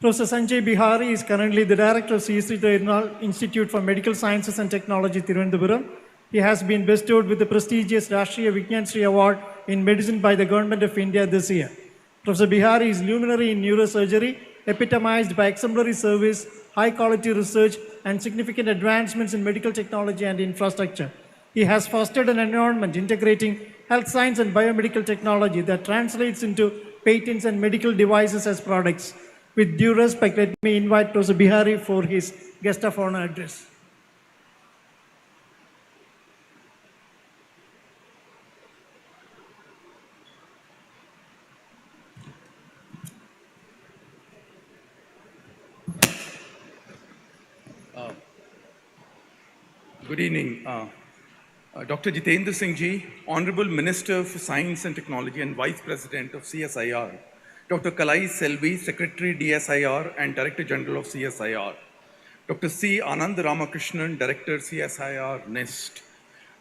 Professor Sanjay Bihari is currently the Director of CSIR Institute for Medical Sciences and Technology, Thiruvananthapuram. He has been bestowed with the prestigious Rashtriya Vigyan Shri Award in Medicine by the Government of India this year. Professor Bihari is luminary in neurosurgery, epitomized by exemplary service, high-quality research, and significant advancements in medical technology and infrastructure. He has fostered an environment integrating health science and biomedical technology that translates into patents and medical devices as products. With due respect, let me invite Professor Bihari for his guest of honor address. Good evening, Dr. Jitendra Singh ji, Honorable Minister for Science and Technology and Vice President of CSIR, Dr. Kalai Selvi, Secretary DSIR and Director General of CSIR, Dr. C. Anand Ramakrishnan, Director CSIR-NIIST,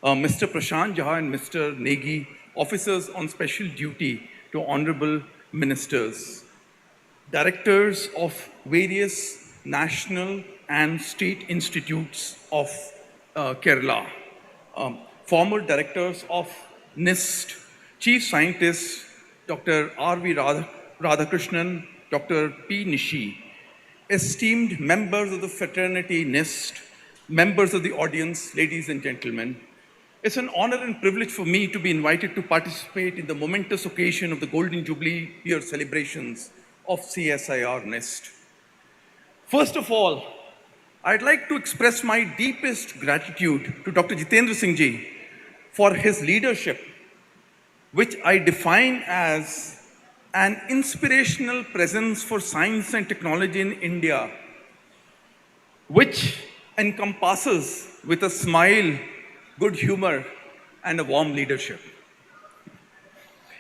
Mr. Prashant Jha and Mr. Negi, Officers on Special Duty to Honorable Ministers, Directors of various national and state institutes of Kerala, former directors of NIIST, Chief Scientists Dr. R.V. Radhakrishnan, Dr. P. Nishi, esteemed members of the fraternity NIIST, members of the audience, ladies and gentlemen. It's an honor and privilege for me to be invited to participate in the momentous occasion of the Golden Jubilee Year celebrations of CSIR-NIIST. First of all, I'd like to express my deepest gratitude to Dr. Jitendra Singh ji for his leadership, which I define as an inspirational presence for science and technology in India, which encompasses with a smile, good humor, and a warm leadership.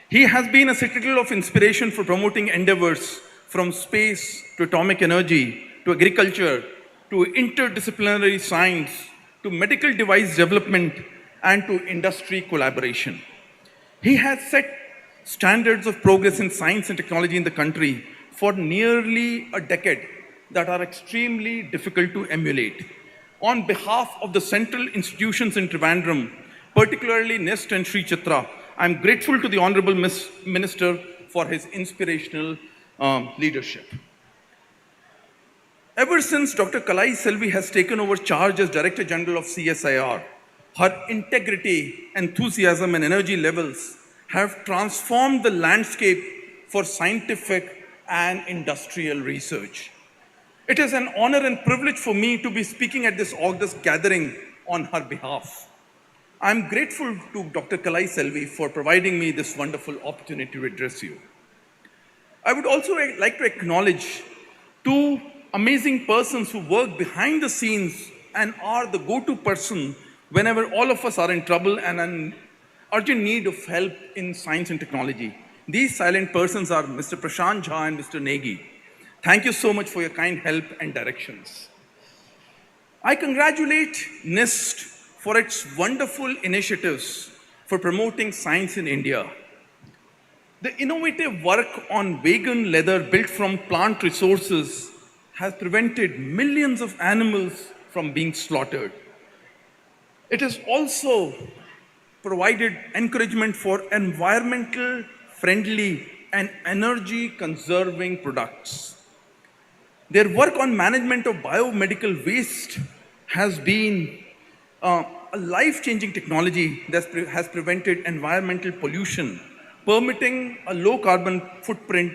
He has been a citadel of inspiration for promoting endeavors from space to atomic energy to agriculture to interdisciplinary science, to medical device development, and to industry collaboration. He has set standards of progress in science and technology in the country for nearly a decade that are extremely difficult to emulate. On behalf of the central institutions in Trivandrum, particularly NIIST and Sri Chitra, I'm grateful to the Honorable Minister for his inspirational leadership. Ever since Dr. Kalai Selvi has taken over charge as Director General of CSIR, her integrity, enthusiasm, and energy levels have transformed the landscape for scientific and industrial research. It is an honor and privilege for me to be speaking at this august gathering on her behalf. I'm grateful to Dr. Kalai Selvi for providing me this wonderful opportunity to address you. I would also like to acknowledge two amazing persons who work behind the scenes and are the go-to person whenever all of us are in trouble and in urgent need of help in science and technology. These silent persons are Mr. Prashant Jha and Mr. Negi. Thank you so much for your kind help and directions. I congratulate NIST for its wonderful initiatives for promoting science in India. The innovative work on vegan leather built from plant resources has prevented millions of animals from being slaughtered. It has also provided encouragement for environmental friendly and energy conserving products. Their work on management of biomedical waste has been a life-changing technology that has prevented environmental pollution, permitting a low carbon footprint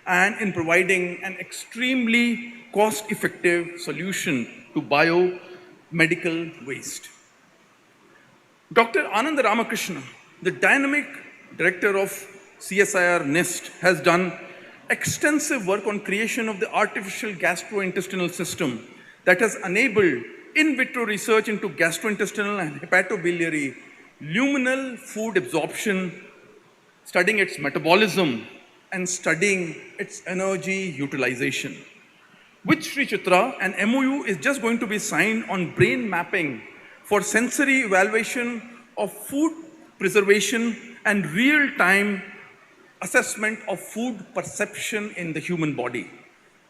and in providing an extremely cost-effective solution to biomedical waste. Dr. Anand Ramakrishna, the dynamic director of CSIR-NIIST, has done extensive work on creation of the artificial gastrointestinal system that has enabled in vitro research into gastrointestinal and hepatobiliary luminal food absorption, studying its metabolism and studying its energy utilization. With Sri Chitra, an MOU is just going to be signed on brain mapping for sensory evaluation of food preservation and real-time assessment of food perception in the human body.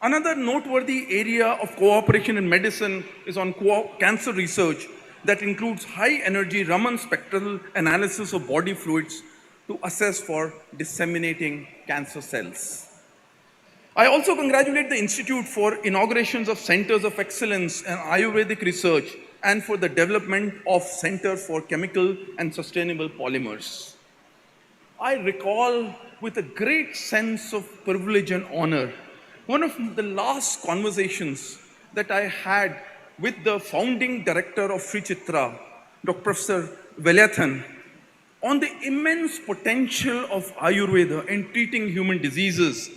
Another noteworthy area of cooperation in medicine is on cancer research that includes high-energy Raman spectral analysis of body fluids to assess for disseminating cancer cells. I also congratulate the Institute for inaugurations of centers of excellence in Ayurvedic research and for the development of Center for Chemical and Sustainable Polymers. I recall with a great sense of privilege and honor one of the last conversations that I had with the founding director of Sri Chitra, Dr. Professor Velayathan, on the immense potential of Ayurveda in treating human diseases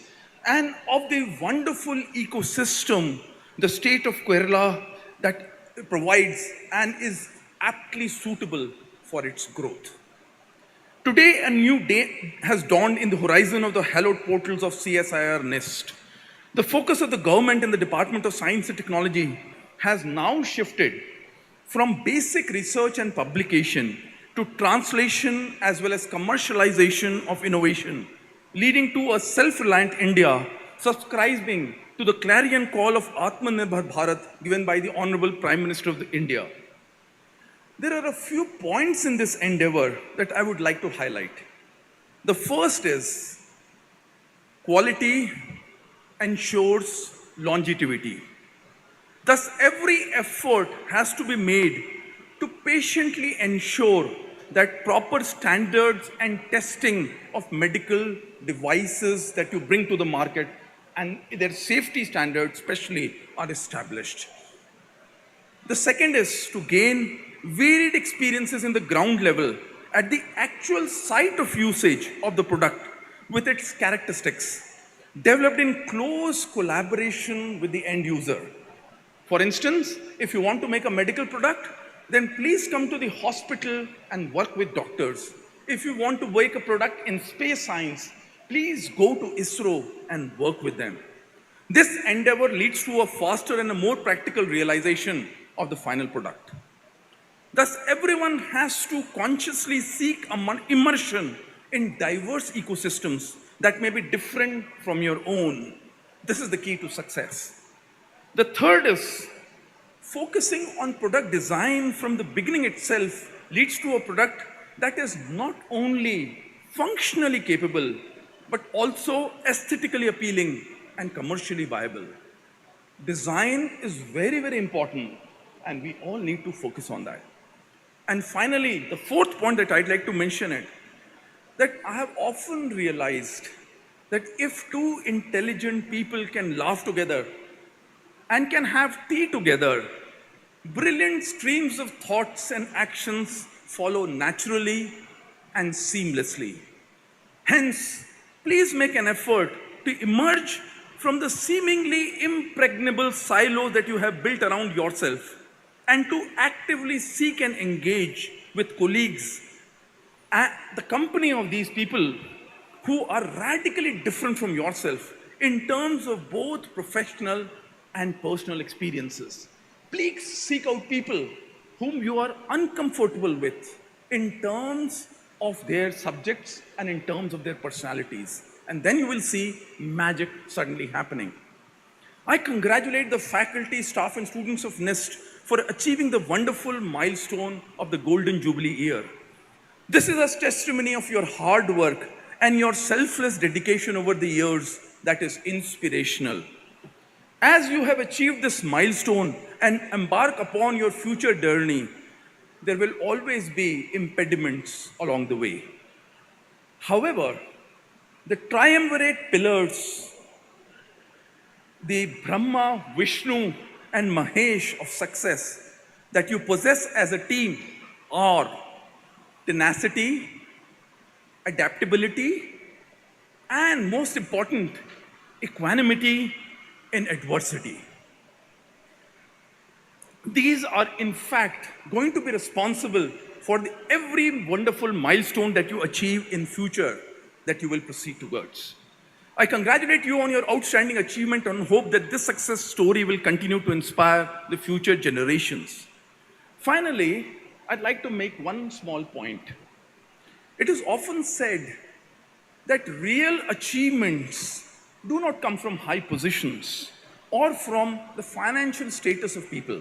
and of the wonderful ecosystem the state of Kerala that provides and is aptly suitable for its growth. Today, a new day has dawned in the horizon of the hallowed portals of CSIR-NIIST. The focus of the government and the Department of Science and Technology has now shifted from basic research and publication to translation as well as commercialization of innovation, leading to a self-reliant India subscribing to the clarion call of Atmanirbhar Bharat given by the Honorable Prime Minister of India. There are a few points in this endeavor that I would like to highlight. The first is quality ensures longevity. Thus, every effort has to be made to patiently ensure that proper standards and testing of medical devices that you bring to the market and their safety standards especially are established. The second is to gain varied experiences in the ground level at the actual site of usage of the product with its characteristics, developed in close collaboration with the end user. For instance, if you want to make a medical product, then please come to the hospital and work with doctors. If you want to make a product in space science, please go to ISRO and work with them. This endeavor leads to a faster and a more practical realization of the final product. Thus, everyone has to consciously seek immersion in diverse ecosystems that may be different from your own. This is the key to success. The third is focusing on product design from the beginning itself leads to a product that is not only functionally capable, but also aesthetically appealing and commercially viable. Design is very, very important, and we all need to focus on that. And finally, the fourth point that I'd like to mention it, that I have often realized that if two intelligent people can laugh together and can have tea together, brilliant streams of thoughts and actions follow naturally and seamlessly. Hence, please make an effort to emerge from the seemingly impregnable silo that you have built around yourself and to actively seek and engage with colleagues at the company of these people who are radically different from yourself in terms of both professional and personal experiences. Please seek out people whom you are uncomfortable with in terms of their subjects and in terms of their personalities. And then you will see magic suddenly happening. I congratulate the faculty, staff, and students of NIIST for achieving the wonderful milestone of the Golden Jubilee year. This is a testimony of your hard work and your selfless dedication over the years that is inspirational. As you have achieved this milestone and embark upon your future journey, there will always be impediments along the way. However, the triumvirate pillars, the Brahma, Vishnu, and Mahesh of success that you possess as a team are tenacity, adaptability, and most important, equanimity in adversity. These are in fact going to be responsible for every wonderful milestone that you achieve in future that you will proceed towards. I congratulate you on your outstanding achievement and hope that this success story will continue to inspire the future generations. Finally, I'd like to make one small point. It is often said that real achievements do not come from high positions or from the financial status of people.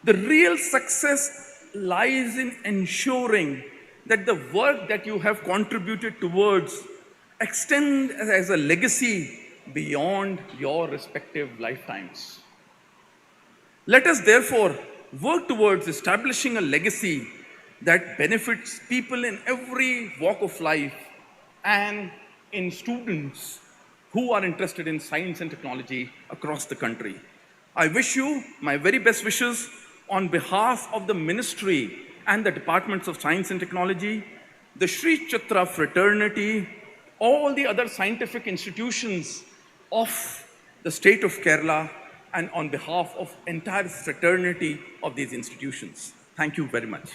The real success lies in ensuring that the work that you have contributed towards extend as a legacy beyond your respective lifetimes. Let us therefore work towards establishing a legacy that benefits people in every walk of life and in students who are interested in science and technology across the country. I wish you my very best wishes on behalf of the Ministry and the Departments of Science and Technology, the Sri Chitra fraternity, all the other scientific institutions of the state of Kerala, and on behalf of entire fraternity of these institutions. Thank you very much.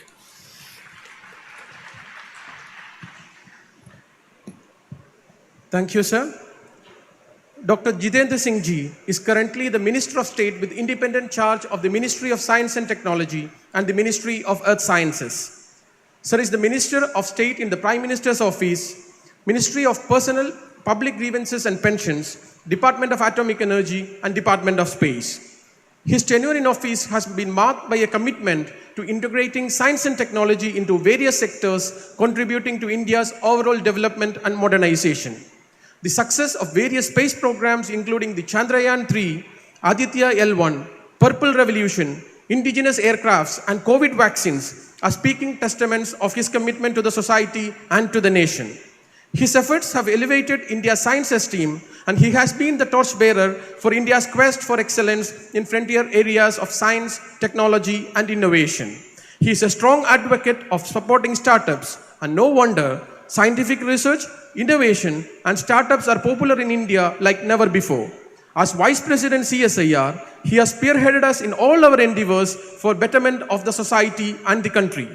Thank you, sir. Dr. Jitendra Singh Ji is currently the Minister of State with independent charge of the Ministry of Science and Technology and the Ministry of Earth Sciences. Sir is the Minister of State in the Prime Minister's Office, Ministry of Personnel, Public Grievances and Pensions, Department of Atomic Energy, and Department of Space. His tenure in office has been marked by a commitment to integrating science and technology into various sectors, contributing to India's overall development and modernization. The success of various space programs, including the Chandrayaan-3, Aditya L1, Purple Revolution, indigenous aircrafts, and COVID vaccines, are speaking testaments of his commitment to the society and to the nation. His efforts have elevated India's science esteem, and he has been the torchbearer for India's quest for excellence in frontier areas of science, technology, and innovation. He is a strong advocate of supporting startups, and no wonder scientific research, innovation, and startups are popular in India like never before. As Vice President CSIR, he has spearheaded us in all our endeavors for betterment of the society and the country.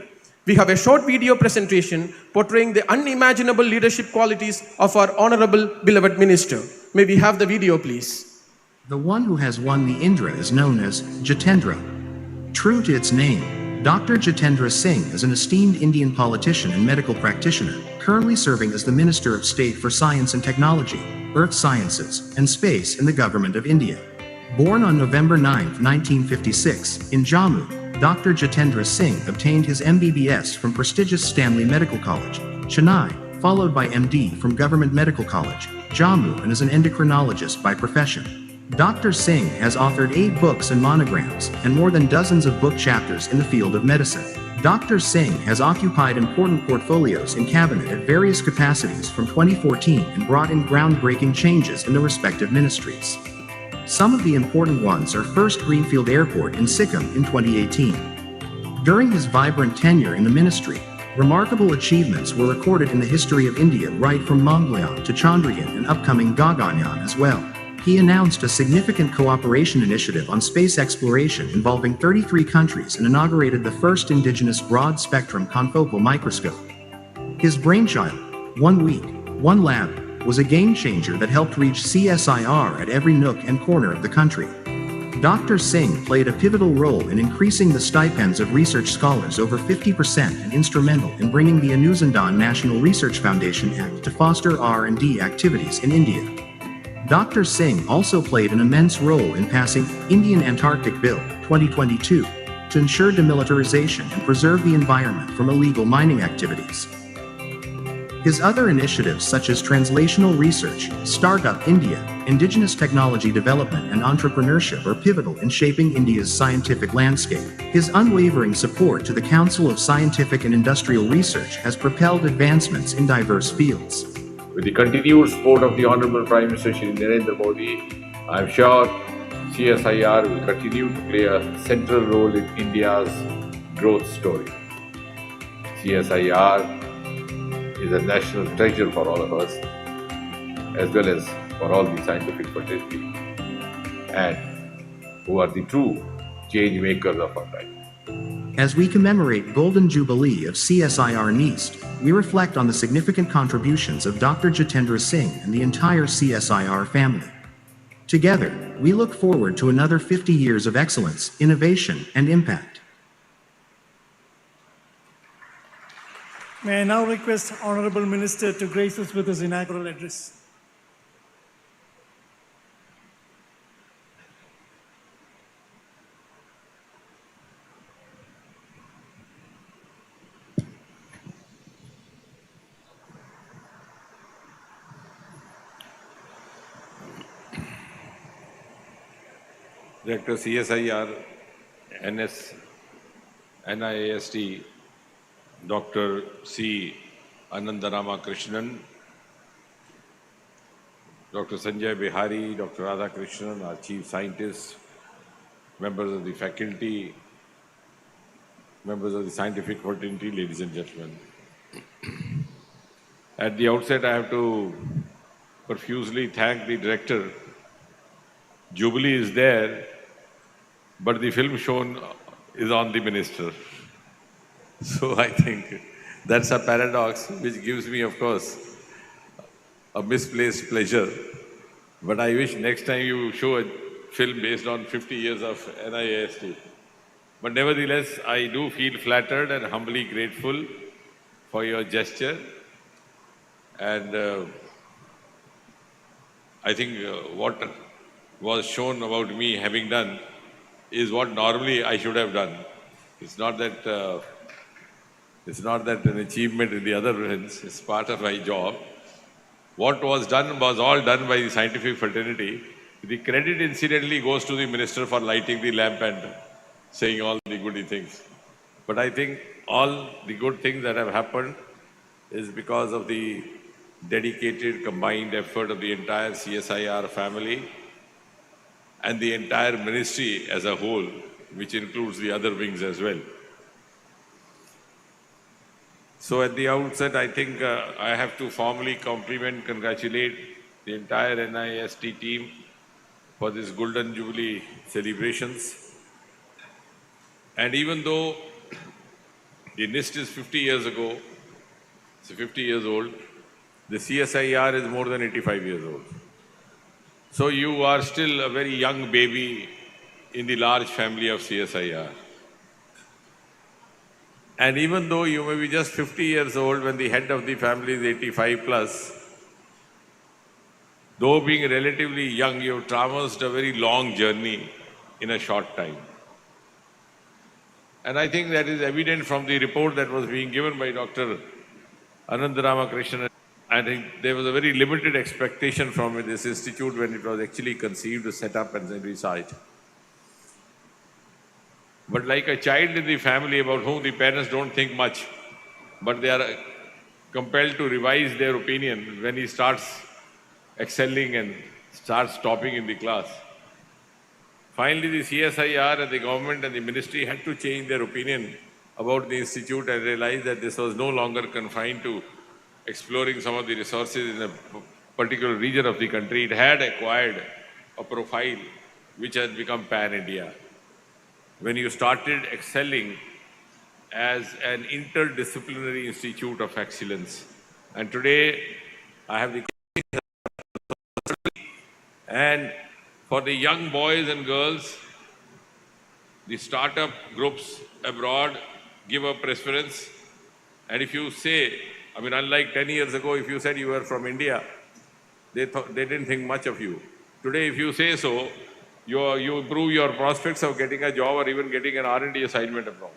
We have a short video presentation portraying the unimaginable leadership qualities of our honorable beloved minister. May we have the video, please? The one who has won the Indra is known as Jitendra. True to its name, Dr. Jitendra Singh is an esteemed Indian politician and medical practitioner, currently serving as the Minister of State for Science and Technology, Earth Sciences, and Space in the Government of India. Born on November 9, 1956, in Jammu, Dr. Jitendra Singh obtained his MBBS from prestigious Stanley Medical College, Chennai, followed by MD from Government Medical College, Jammu, and is an endocrinologist by profession. Dr. Singh has authored 8 books and monograms, and more than dozens of book chapters in the field of medicine. Dr. Singh has occupied important portfolios in cabinet at various capacities from 2014 and brought in groundbreaking changes in the respective ministries. Some of the important ones are first Greenfield Airport in Sikkim in 2018. During his vibrant tenure in the ministry, remarkable achievements were recorded in the history of India right from Mangalyaan to Chandrayaan and upcoming Gaganyaan as well. He announced a significant cooperation initiative on space exploration involving 33 countries and inaugurated the first indigenous broad-spectrum confocal microscope. His brainchild, 1 week, 1 lab, was a game-changer that helped reach CSIR at every nook and corner of the country. Dr. Singh played a pivotal role in increasing the stipends of research scholars over 50% and instrumental in bringing the Anusandhan National Research Foundation Act to foster R&D activities in India. Dr. Singh also played an immense role in passing Indian Antarctic Bill 2022 to ensure demilitarization and preserve the environment from illegal mining activities. His other initiatives such as translational research, Startup India, indigenous technology development and entrepreneurship are pivotal in shaping India's scientific landscape. His unwavering support to the Council of Scientific and Industrial Research has propelled advancements in diverse fields. With the continued support of the Honorable Prime Minister Shri Narendra Modi, I am sure CSIR will continue to play a central role in India's growth story. CSIR is a national treasure for all of us, as well as for all the scientific fraternity, and who are the true change makers of our time. As we commemorate Golden Jubilee of CSIR-NIIST, we reflect on the significant contributions of Dr. Jitendra Singh and the entire CSIR family. Together, we look forward to another 50 years of excellence, innovation, and impact. May I now request Honorable Minister to grace us with his inaugural address. Director CSIR-NIIST, Dr. C. Anandaramakrishnan, Dr. Sanjay Bihari, Dr. Radhakrishnan, our Chief Scientist, members of the faculty, members of the scientific fraternity, ladies and gentlemen. At the outset, I have to profusely thank the director. Jubilee is there, but the film shown is on the minister. So I think that's a paradox which gives me, of course, a misplaced pleasure. But I wish next time you show a film based on 50 years of NIIST. But nevertheless, I do feel flattered and humbly grateful for your gesture. And I think what was shown about me having done is what normally I should have done. It's not that an achievement in the other sense. It's part of my job. What was done was all done by the scientific fraternity. The credit incidentally goes to the minister for lighting the lamp and saying all the goody things. But I think all the good things that have happened is because of the dedicated, combined effort of the entire CSIR family and the entire ministry as a whole, which includes the other wings as well. So at the outset, I think I have to formally congratulate the entire NIIST team for this Golden Jubilee celebrations. And even though the NIST is 50 years ago, it's 50 years old, the CSIR is more than 85 years old. So you are still a very young baby in the large family of CSIR. And even though you may be just 50 years old when the head of the family is 85 plus, though being relatively young, you have traversed a very long journey in a short time. And I think that is evident from the report that was being given by Dr. Anandaramakrishnan. I think there was a very limited expectation from this institute when it was actually conceived, set up and researched. But like a child in the family about whom the parents don't think much, but they are compelled to revise their opinion when he starts excelling and starts topping in the class. Finally, the CSIR and the government and the ministry had to change their opinion about the institute and realize that this was no longer confined to exploring some of the resources in a particular region of the country. It had acquired a profile which has become pan-India. When you started excelling as an interdisciplinary institute of excellence. And today, I have the and for the young boys and girls, the startup groups abroad give a preference. And if you say, I mean, unlike 10 years ago, if you said you were from India, they didn't think much of you. Today, if you say so, you improve your prospects of getting a job or even getting an R&D assignment abroad.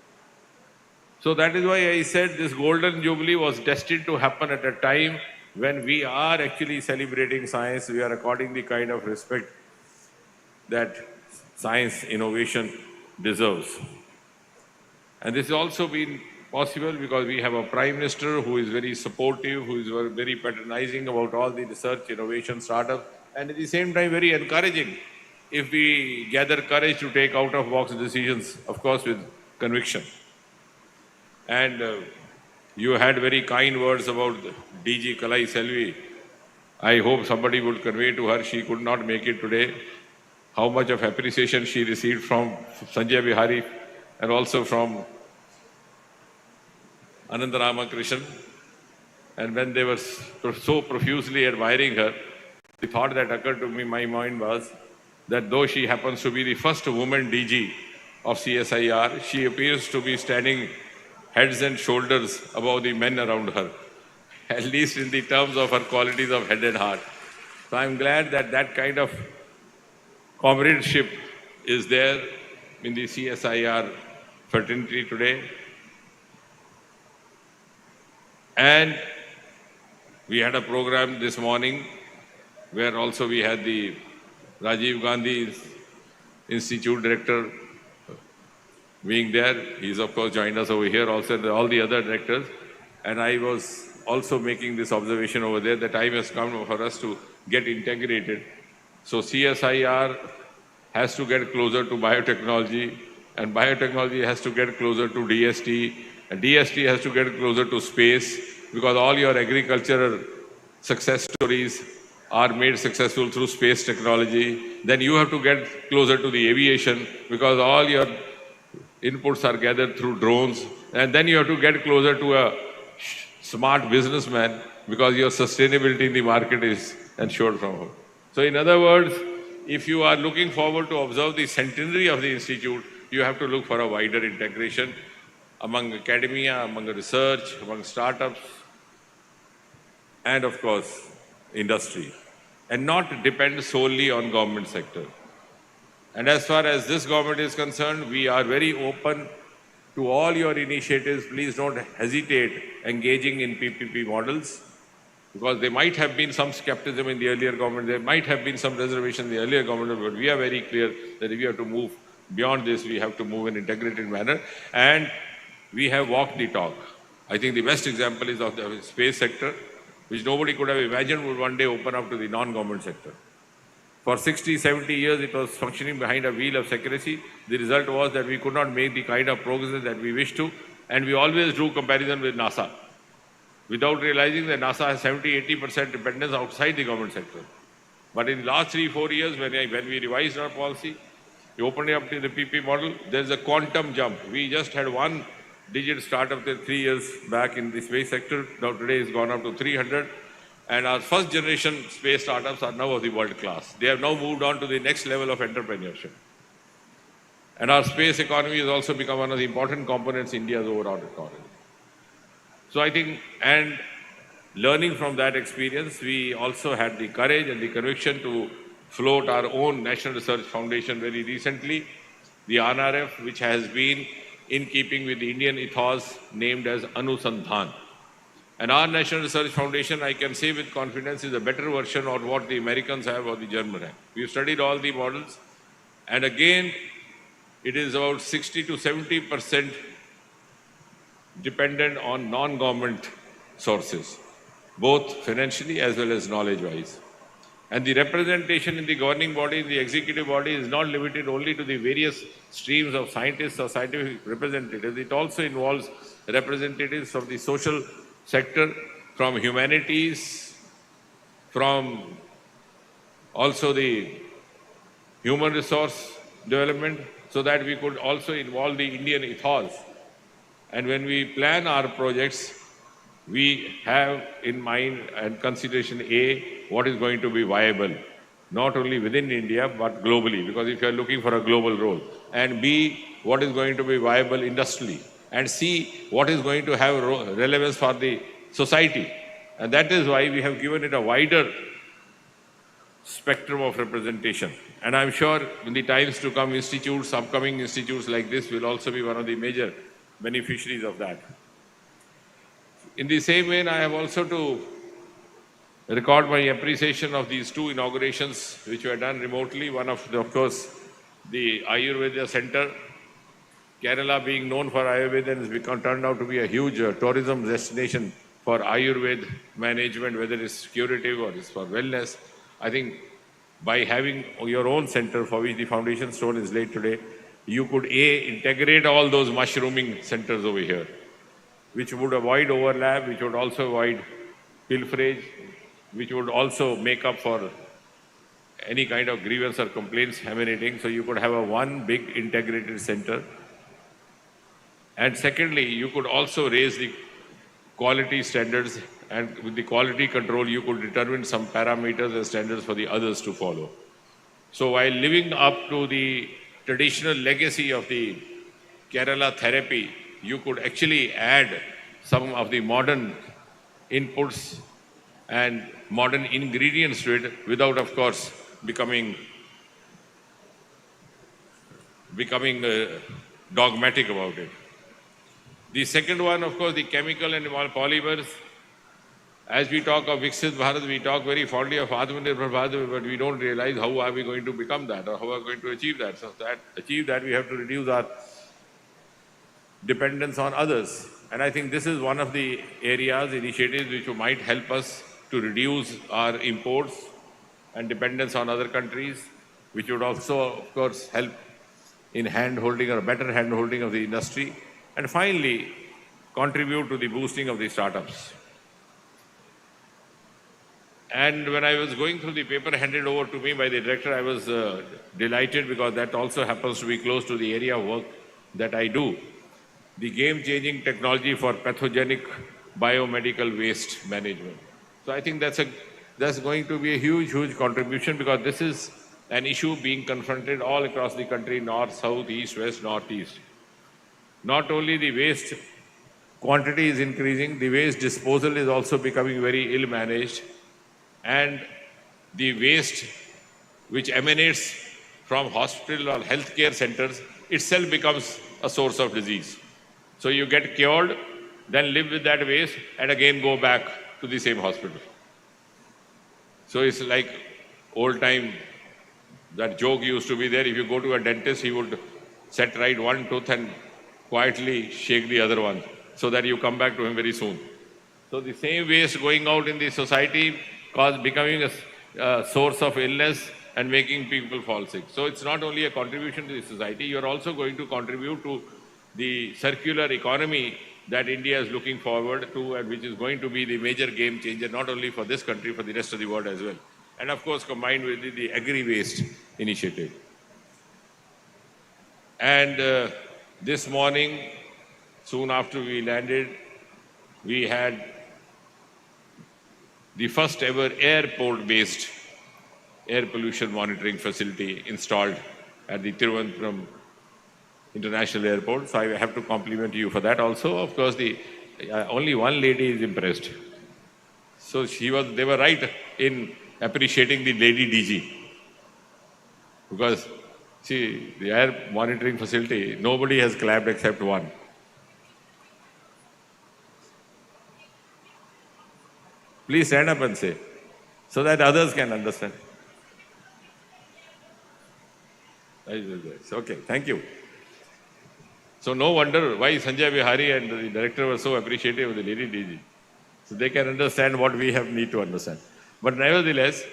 So that is why I said this golden jubilee was destined to happen at a time when we are actually celebrating science. We are according the kind of respect that science innovation deserves. And this has also been possible because we have a Prime Minister who is very supportive, who is very patronizing about all the research, innovation, startup, and at the same time very encouraging if we gather courage to take out-of-box decisions, of course with conviction. And you had very kind words about DG Kalai Selvi. I hope somebody would convey to her, she could not make it today, how much of appreciation she received from Sanjay Bihari and also from Ananda Ramakrishnan. And when they were so profusely admiring her, the thought that occurred to me in my mind was that though she happens to be the first woman DG of CSIR, she appears to be standing heads and shoulders above the men around her, at least in the terms of her qualities of head and heart. So I'm glad that that kind of comradeship is there in the CSIR fraternity today. And we had a program this morning where also we had the Rajiv Gandhi Institute Director being there. He's of course joined us over here also, and all the other directors. And I was also making this observation over there. The time has come for us to get integrated. So CSIR has to get closer to biotechnology, and biotechnology has to get closer to DST, and DST has to get closer to space, because all your agricultural success stories are made successful through space technology. Then you have to get closer to the aviation, because all your inputs are gathered through drones. And then you have to get closer to a smart businessman, because your sustainability in the market is ensured from home. So in other words, if you are looking forward to observe the centenary of the institute, you have to look for a wider integration among academia, among research, among startups, and of course, industry, and not depend solely on government sector. And as far as this government is concerned, we are very open to all your initiatives. Please don't hesitate engaging in PPP models, because there might have been some skepticism in the earlier government, there might have been some reservation in the earlier government, but we are very clear that if we have to move beyond this, we have to move in an integrated manner, and we have walked the talk. I think the best example is of the space sector, which nobody could have imagined would one day open up to the non-government sector. For 60, 70 years, it was functioning behind a wheel of secrecy. The result was that we could not make the kind of progress that we wished to, and we always drew comparison with NASA, without realizing that NASA has 70-80% dependence outside the government sector. But in the last 3-4 years, when we revised our policy, we opened it up to the PP model, there's a quantum jump. We just had one digit startup 3 years back in the space sector. Now today it's gone up to 300. And our first generation space startups are now of the world class. They have now moved on to the next level of entrepreneurship. And our space economy has also become one of the important components in India's overall economy. So I think, and learning from that experience, we also had the courage and the conviction to float our own National Research Foundation very recently, the NRF, which has been in keeping with the Indian ethos named as Anusandhan. And our National Research Foundation, I can say with confidence, is a better version of what the Americans have or the Germans have. We've studied all the models, and again, it is about 60 to 70% dependent on non-government sources, both financially as well as knowledge-wise. And the representation in the governing body, in the executive body, is not limited only to the various streams of scientists or scientific representatives. It also involves representatives from the social sector, from humanities, from also the human resource development, so that we could also involve the Indian ethos. And when we plan our projects, we have in mind and consideration A, what is going to be viable, not only within India, but globally, because if you are looking for a global role. And B, what is going to be viable industrially. And C, what is going to have relevance for the society. And that is why we have given it a wider spectrum of representation. And I'm sure in the times to come, institutes, upcoming institutes like this will also be one of the major beneficiaries of that. In the same way, I have also to record my appreciation of these two inaugurations which were done remotely. One of course, the Ayurveda Center. Kerala, being known for Ayurveda, has turned out to be a huge tourism destination for Ayurveda management, whether it's curative or it's for wellness. I think by having your own center for which the foundation stone is laid today, you could integrate all those mushrooming centers over here, which would avoid overlap, which would also avoid pilferage, which would also make up for any kind of grievance or complaints emanating. So you could have one big integrated center. And secondly, you could also raise the quality standards, and with the quality control, you could determine some parameters and standards for the others to follow. So while living up to the traditional legacy of the Kerala therapy, you could actually add some of the modern inputs and modern ingredients to it without, of course, becoming dogmatic about it. The second one, of course, the chemical and polymers. As we talk of Viksit Bharat, we talk very fondly of Atmanirbhar Bharat, but we don't realize how are we going to become that or how are we going to achieve that. So to achieve that, we have to reduce our dependence on others. And I think this is one of the areas, initiatives which might help us to reduce our imports and dependence on other countries, which would also, of course, help in hand-holding or better hand-holding of the industry. And finally, contribute to the boosting of the startups. And when I was going through the paper handed over to me by the director, I was delighted because that also happens to be close to the area of work that I do. The game-changing technology for pathogenic biomedical waste management. So I think that's going to be a huge, huge contribution, because this is an issue being confronted all across the country, north, south, east, west, northeast. Not only the waste quantity is increasing, the waste disposal is also becoming very ill-managed. And the waste which emanates from hospital or healthcare centers itself becomes a source of disease. So you get cured, then live with that waste, and again go back to the same hospital. So it's like old time, that joke used to be there. If you go to a dentist, he would set right one tooth and quietly shake the other one so that you come back to him very soon. So the same waste going out in the society becoming a source of illness and making people fall sick. So it's not only a contribution to the society, you're also going to contribute to the circular economy that India is looking forward to, and which is going to be the major game changer, not only for this country, for the rest of the world as well. And of course, combined with the agri-waste initiative. And this morning, soon after we landed, we had the first ever airport-based air pollution monitoring facility installed at the Thiruvananthapuram International Airport. So I have to compliment you for that also. Of course, only one lady is impressed. So they were right in appreciating the lady DG. Because, see, the air monitoring facility, nobody has clapped except one. Please stand up and say, so that others can understand. Okay, thank you. So no wonder why Sanjay Vihari and the director were so appreciative of the lady DG. So they can understand what we need to understand. But nevertheless,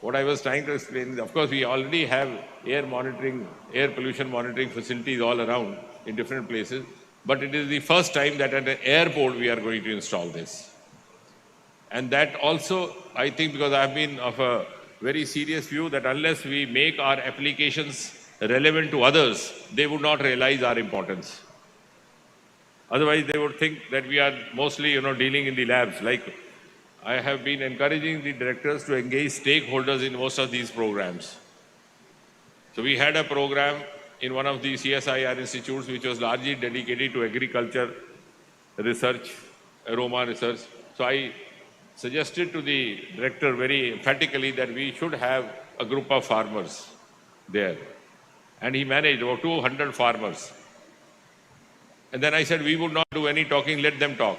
what I was trying to explain is, of course, we already have air pollution monitoring facilities all around in different places. But it is the first time that at an airport we are going to install this. And that also, I think, because I've been of a very serious view that unless we make our applications relevant to others, they would not realize our importance. Otherwise, they would think that we are mostly, dealing in the labs. Like, I have been encouraging the directors to engage stakeholders in most of these programs. So we had a program in one of the CSIR institutes which was largely dedicated to agriculture research, aroma research. So I suggested to the director very emphatically that we should have a group of farmers there. And he managed over 200 farmers. And then I said, we would not do any talking, let them talk.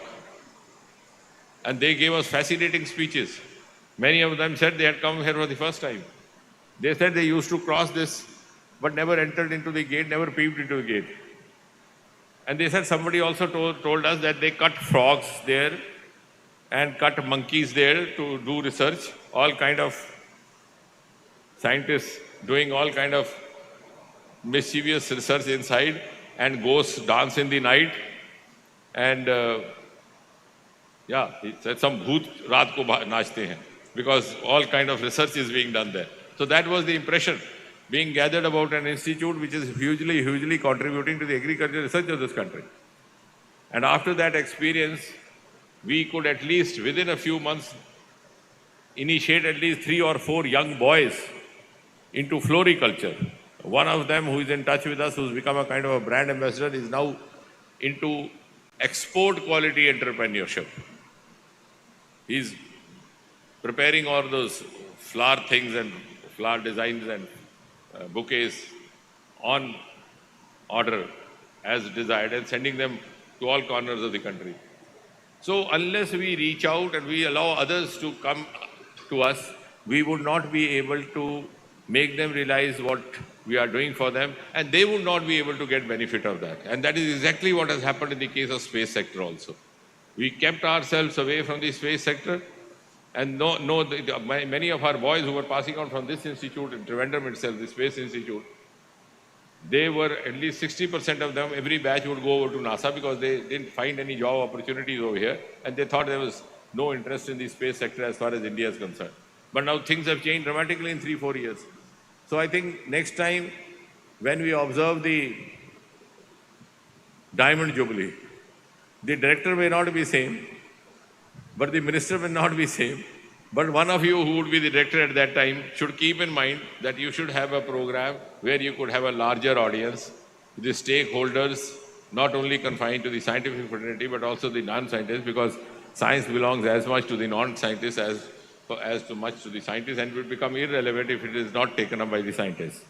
And they gave us fascinating speeches. Many of them said they had come here for the first time. They said they used to cross this, but never entered into the gate, never peeped into the gate. And they said somebody also told us that they cut frogs there and cut monkeys there to do research. All kind of scientists doing all kind of mischievous research inside, and ghosts dance in the night. And he said some bhoot raat ko nachte hain, because all kind of research is being done there. So that was the impression being gathered about an institute which is hugely contributing to the agricultural research of this country. And after that experience, we could at least within a few months initiate at least 3 or 4 young boys into floriculture. One of them, who is in touch with us, who's become a kind of a brand ambassador, is now into export quality entrepreneurship. He's preparing all those flower things and flower designs and bouquets on order as desired and sending them to all corners of the country. So unless we reach out and we allow others to come to us, we would not be able to make them realize what we are doing for them, and they would not be able to get benefit of that. And that is exactly what has happened in the case of space sector also. We kept ourselves away from the space sector, and many of our boys who were passing out from this institute in Trivandrum itself, the Space Institute, they were at least 60% of them, every batch would go over to NASA because they didn't find any job opportunities over here, and they thought there was no interest in the space sector as far as India is concerned. But now things have changed dramatically in 3-4 years. So I think next time when we observe the Diamond Jubilee, the director may not be same, but the minister may not be same. But one of you who would be the director at that time should keep in mind that you should have a program where you could have a larger audience, the stakeholders, not only confined to the scientific fraternity, but also the non-scientists, because science belongs as much to the non-scientists as to much to the scientists, and will become irrelevant if it is not taken up by the scientists.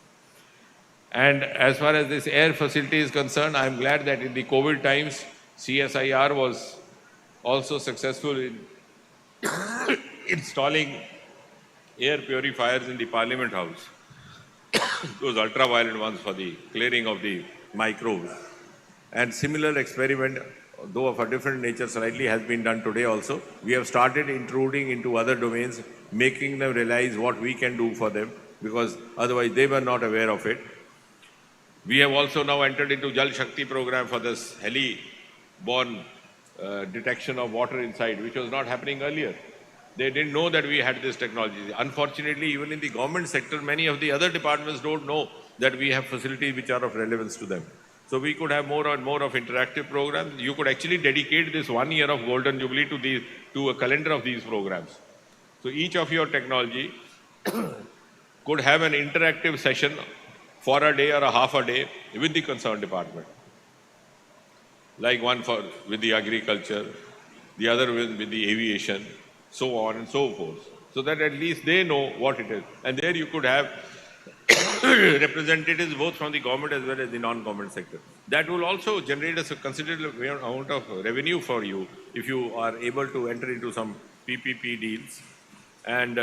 And as far as this air facility is concerned, I am glad that in the COVID times, CSIR was also successful in installing air purifiers in the Parliament House, those ultraviolet ones for the clearing of the microbes. And similar experiment, though of a different nature slightly, has been done today also. We have started intruding into other domains, making them realize what we can do for them, because otherwise they were not aware of it. We have also now entered into Jal Shakti program for this heli-borne detection of water inside, which was not happening earlier. They didn't know that we had this technology. Unfortunately, even in the government sector, many of the other departments don't know that we have facilities which are of relevance to them. So we could have more and more of interactive programs. You could actually dedicate this 1 year of Golden Jubilee to a calendar of these programs. So each of your technology could have an interactive session for a day or a half a day with the concerned department. Like one with the agriculture, the other with the aviation, so on and so forth. So that at least they know what it is. And there you could have representatives both from the government as well as the non-government sector. That will also generate a considerable amount of revenue for you if you are able to enter into some PPP deals. And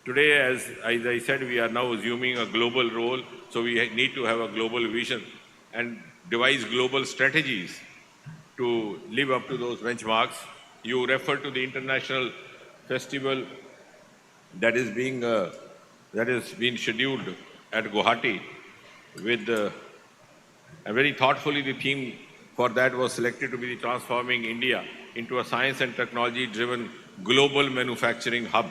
today, as I said, we are now assuming a global role, so we need to have a global vision and devise global strategies to live up to those benchmarks. You refer to the international festival that is being scheduled at Guwahati with and very thoughtfully the theme for that was selected to be the transforming India into a science and technology driven global manufacturing hub,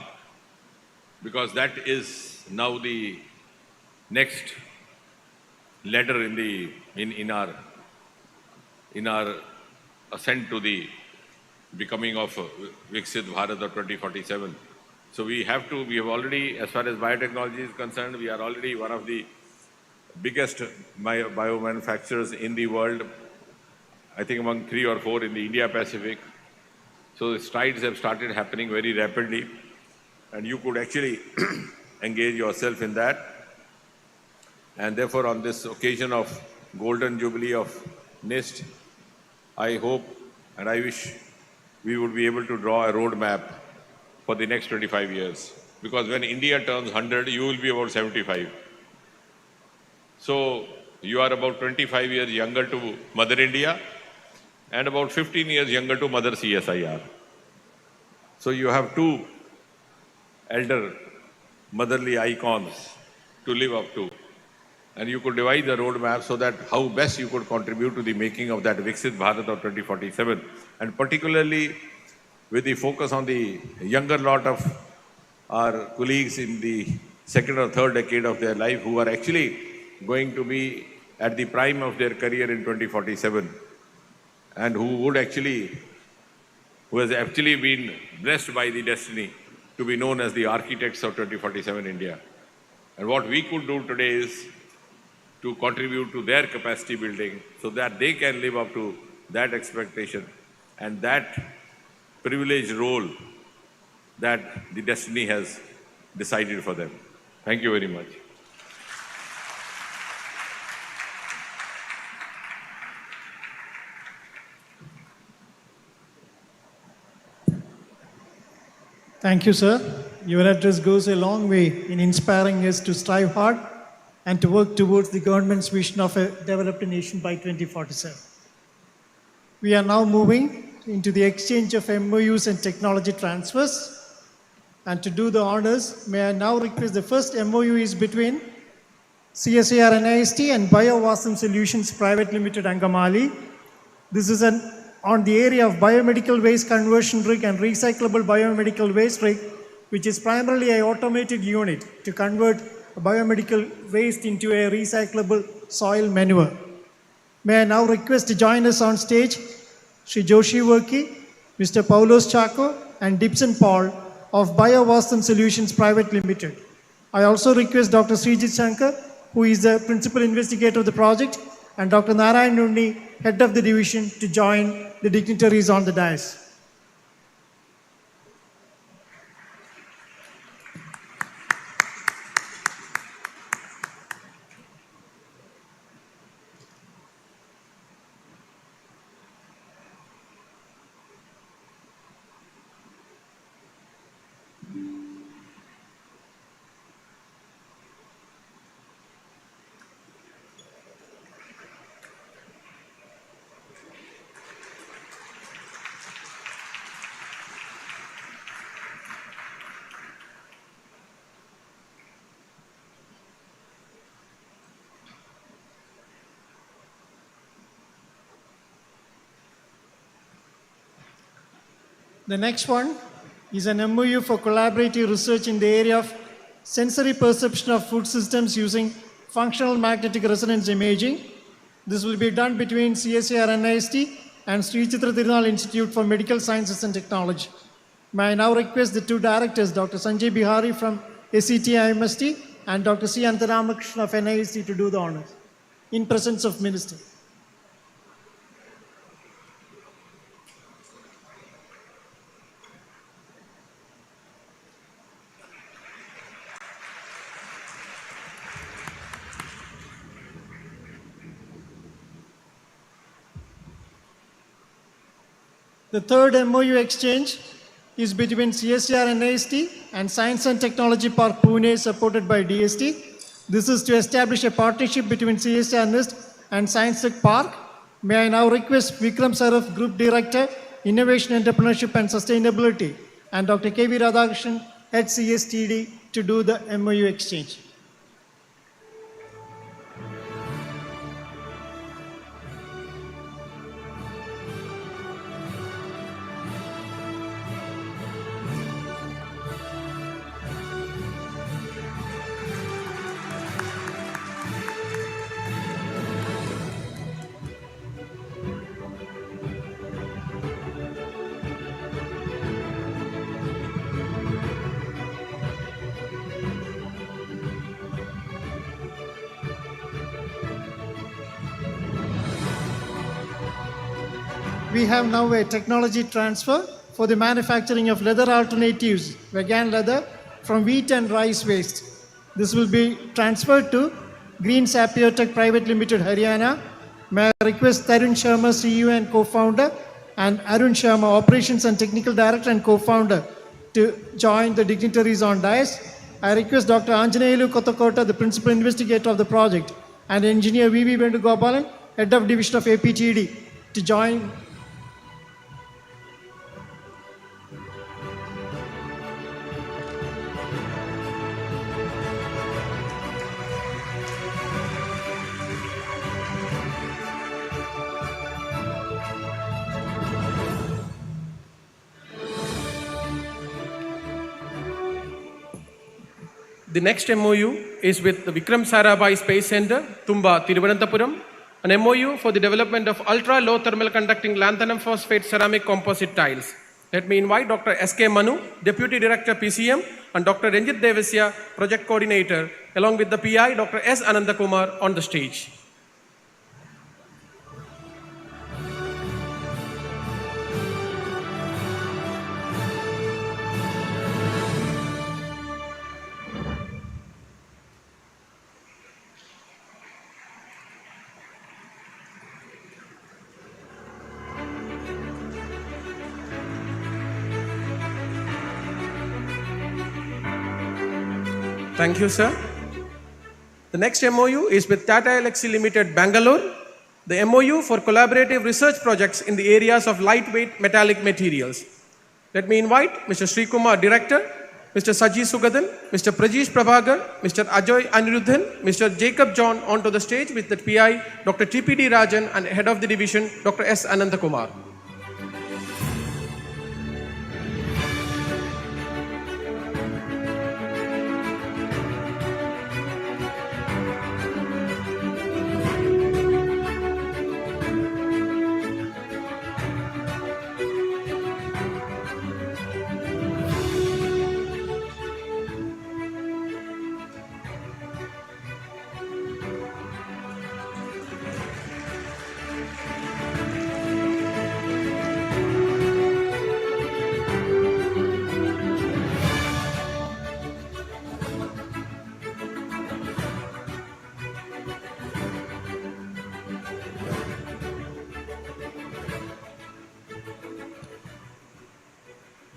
because that is now the next ladder in our ascent to the becoming of Viksit Bharat of 2047. So we have already, as far as biotechnology is concerned, we are already one of the biggest biomanufacturers in the world, I think among 3 or 4 in the India Pacific. So the strides have started happening very rapidly, and you could actually engage yourself in that. And therefore, on this occasion of Golden Jubilee of NIIST, I hope and I wish we would be able to draw a roadmap for the next 25 years. Because when India turns 100, you will be about 75. So you are about 25 years younger to Mother India and about 15 years younger to Mother CSIR. So you have 2 elder motherly icons to live up to. And you could devise a roadmap so that how best you could contribute to the making of that Viksit Bharat of 2047. And particularly with the focus on the younger lot of our colleagues in the 2nd or 3rd decade of their life who are actually going to be at the prime of their career in 2047 and who has actually been blessed by the destiny to be known as the architects of 2047 India. And what we could do today is to contribute to their capacity building so that they can live up to that expectation and that privileged role that the destiny has decided for them. Thank you very much. Thank you, sir. Your address goes a long way in inspiring us to strive hard and to work towards the government's vision of a developed nation by 2047. We are now moving into the exchange of MOUs and technology transfers. And to do the honors, may I now request the first MOU is between CSIR-NIIST and BioVasam Solutions Private Limited, Angamali. This is on the area of biomedical waste conversion rig and recyclable biomedical waste rig, which is primarily an automated unit to convert biomedical waste into a recyclable soil manure. May I now request to join us on stage Sri Joshi Worki, Mr. Paulos Chaco, and Dibson Paul of BioVasam Solutions Private Limited. I also request Dr. Srijit Shankar, who is the principal investigator of the project, and Dr. Narayan Nundi, head of the division, to join the dignitaries on the dais. The next one is an MOU for collaborative research in the area of sensory perception of food systems using functional magnetic resonance imaging. This will be done between CSIR-NIIST and Sri Chitra Tirunal Institute for Medical Sciences and Technology. May I now request the 2 directors, Dr. Sanjay Bihari from SET-IMST and Dr. C. Antaramakrishnan of NIST, to do the honors in presence of Minister. The third MOU exchange is between CSIR-NIIST and Science and Technology Park Pune, supported by DST. This is to establish a partnership between CSIR-NIIST and Science Tech Park. May I now request Vikram Saraf, Group Director, Innovation, Entrepreneurship and Sustainability, and Dr. K.V. Radhakrishnan, Head CSTD, to do the MOU exchange. We have now a technology transfer for the manufacturing of leather alternatives, vegan leather, from wheat and rice waste. This will be transferred to Green Sapio Tech Private Limited, Haryana. May I request Tarun Sharma, CEO and co-founder, and Arun Sharma, Operations and Technical Director and co-founder, to join the dignitaries on dais. I request Dr. Anjaneyulu Kothakota, the Principal Investigator of the project, and Engineer V.V. Vendugopalan, Head of Division of APTD, to join. The next MOU is with the Vikram Sarabhai Space Center, Tumba, Thiruvananthapuram, an MOU for the development of ultra-low thermal conducting lanthanum phosphate ceramic composite tiles. Let me invite Dr. S.K. Manu, Deputy Director PCM, and Dr. Ranjit Devasya, Project Coordinator, along with the PI, Dr. S. Anandakumar, on the stage. Thank you, sir. The next MOU is with Tata Elxsi Limited, Bangalore. The MOU for collaborative research projects in the areas of lightweight metallic materials. Let me invite Mr. Srikumar, Director, Mr. Saji Sugadan, Mr. Prajesh Prabhagar, Mr. Ajoy Aniruddhan, Mr. Jacob John onto the stage with the PI, Dr. TPD Rajan, and Head of the Division, Dr. S. Anandakumar.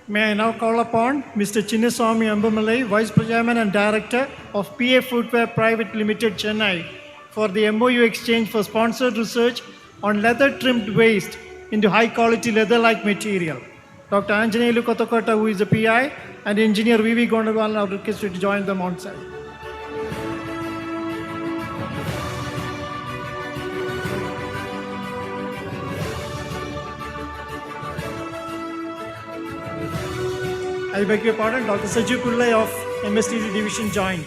May I now call upon Mr. Chinnaswamy Ambamalai, Vice Chairman and Director of PA Footwear Private Limited, Chennai, for the MOU exchange for sponsored research on leather-trimmed waste into high-quality leather-like material. Dr. Anjaneyulu Kothakota, who is the PI, and Engineer V.V. Gondawalan are requested to join them on site. I beg your pardon, Dr. Sajid Kullai of MSTD Division joined.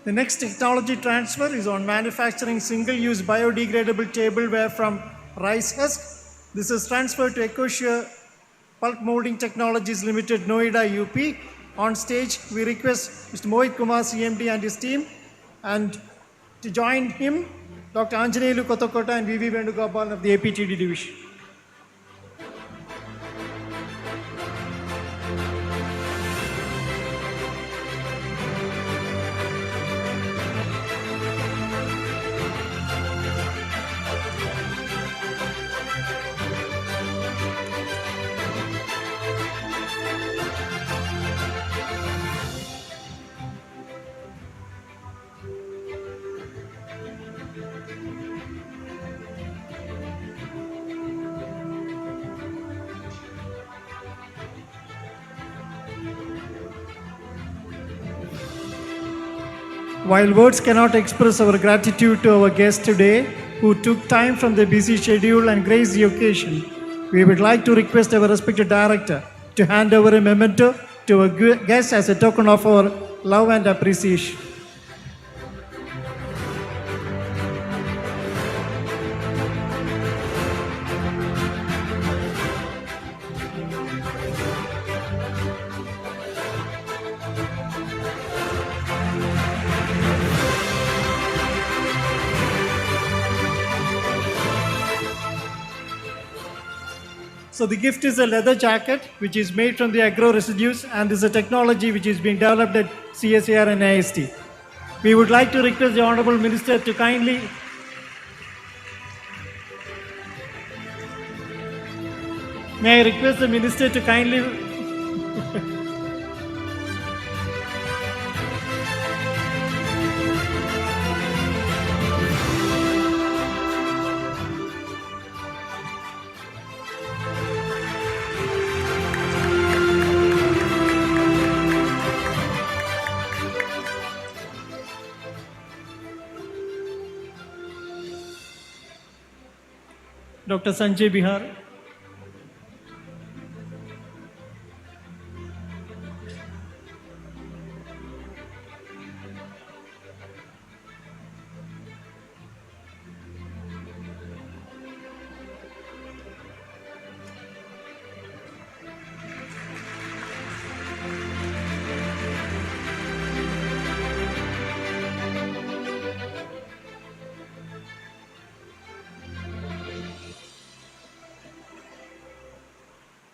The next technology transfer is on manufacturing single-use biodegradable tableware from rice husk. This is transferred to Ecoshare Pulp Molding Technologies Limited, Noida, UP. On stage, we request Mr. Mohit Kumar, CMD, and his team, and to join him, Dr. Anjaneyulu Kothakota and V.V. Vendugopalan of the APTD division. While words cannot express our gratitude to our guests today, who took time from their busy schedule and graced the occasion, we would like to request our respected director to hand over a memento to our guests as a token of our love and appreciation. So the gift is a leather jacket which is made from the agro residues and is a technology which is being developed at CSIR-NIIST. We would like to request the Honorable Minister to kindly May I request the Minister to kindly Dr. Sanjay Bihar.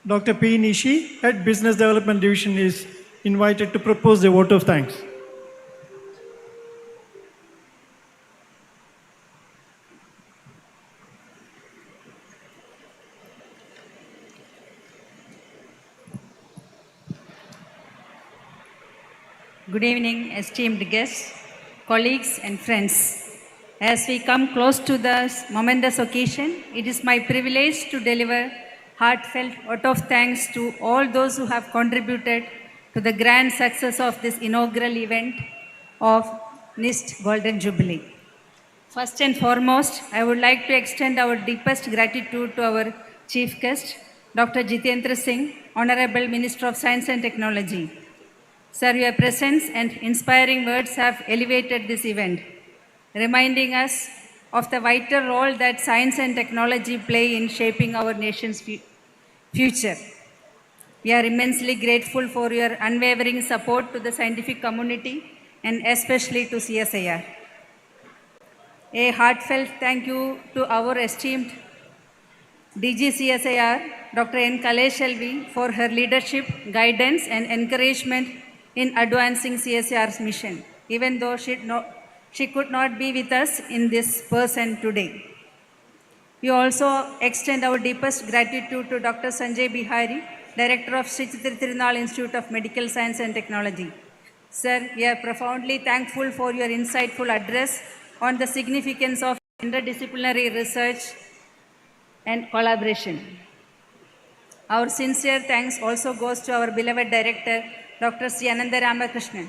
Dr. P. Nishi, Head Business Development Division, is invited to propose a vote of thanks. Good evening, esteemed guests, colleagues, and friends. As we come close to this momentous occasion, it is my privilege to deliver heartfelt vote of thanks to all those who have contributed to the grand success of this inaugural event of NIIST Golden Jubilee. First and foremost, I would like to extend our deepest gratitude to our chief guest, Dr. Jitendra Singh, Honorable Minister of Science and Technology. Sir, your presence and inspiring words have elevated this event, reminding us of the vital role that science and technology play in shaping our nation's future. We are immensely grateful for your unwavering support to the scientific community and especially to CSIR. A heartfelt thank you to our esteemed DG CSIR, Dr. N. Kaleshelvi, for her leadership, guidance, and encouragement in advancing CSIR's mission, even though she could not be with us in this person today. We also extend our deepest gratitude to Dr. Sanjay Bihari, Director of Sri Chitra Tirunal Institute of Medical Science and Technology. Sir, we are profoundly thankful for your insightful address on the significance of interdisciplinary research and collaboration. Our sincere thanks also goes to our beloved Director, Dr. Sri Ananda Ramakrishnan.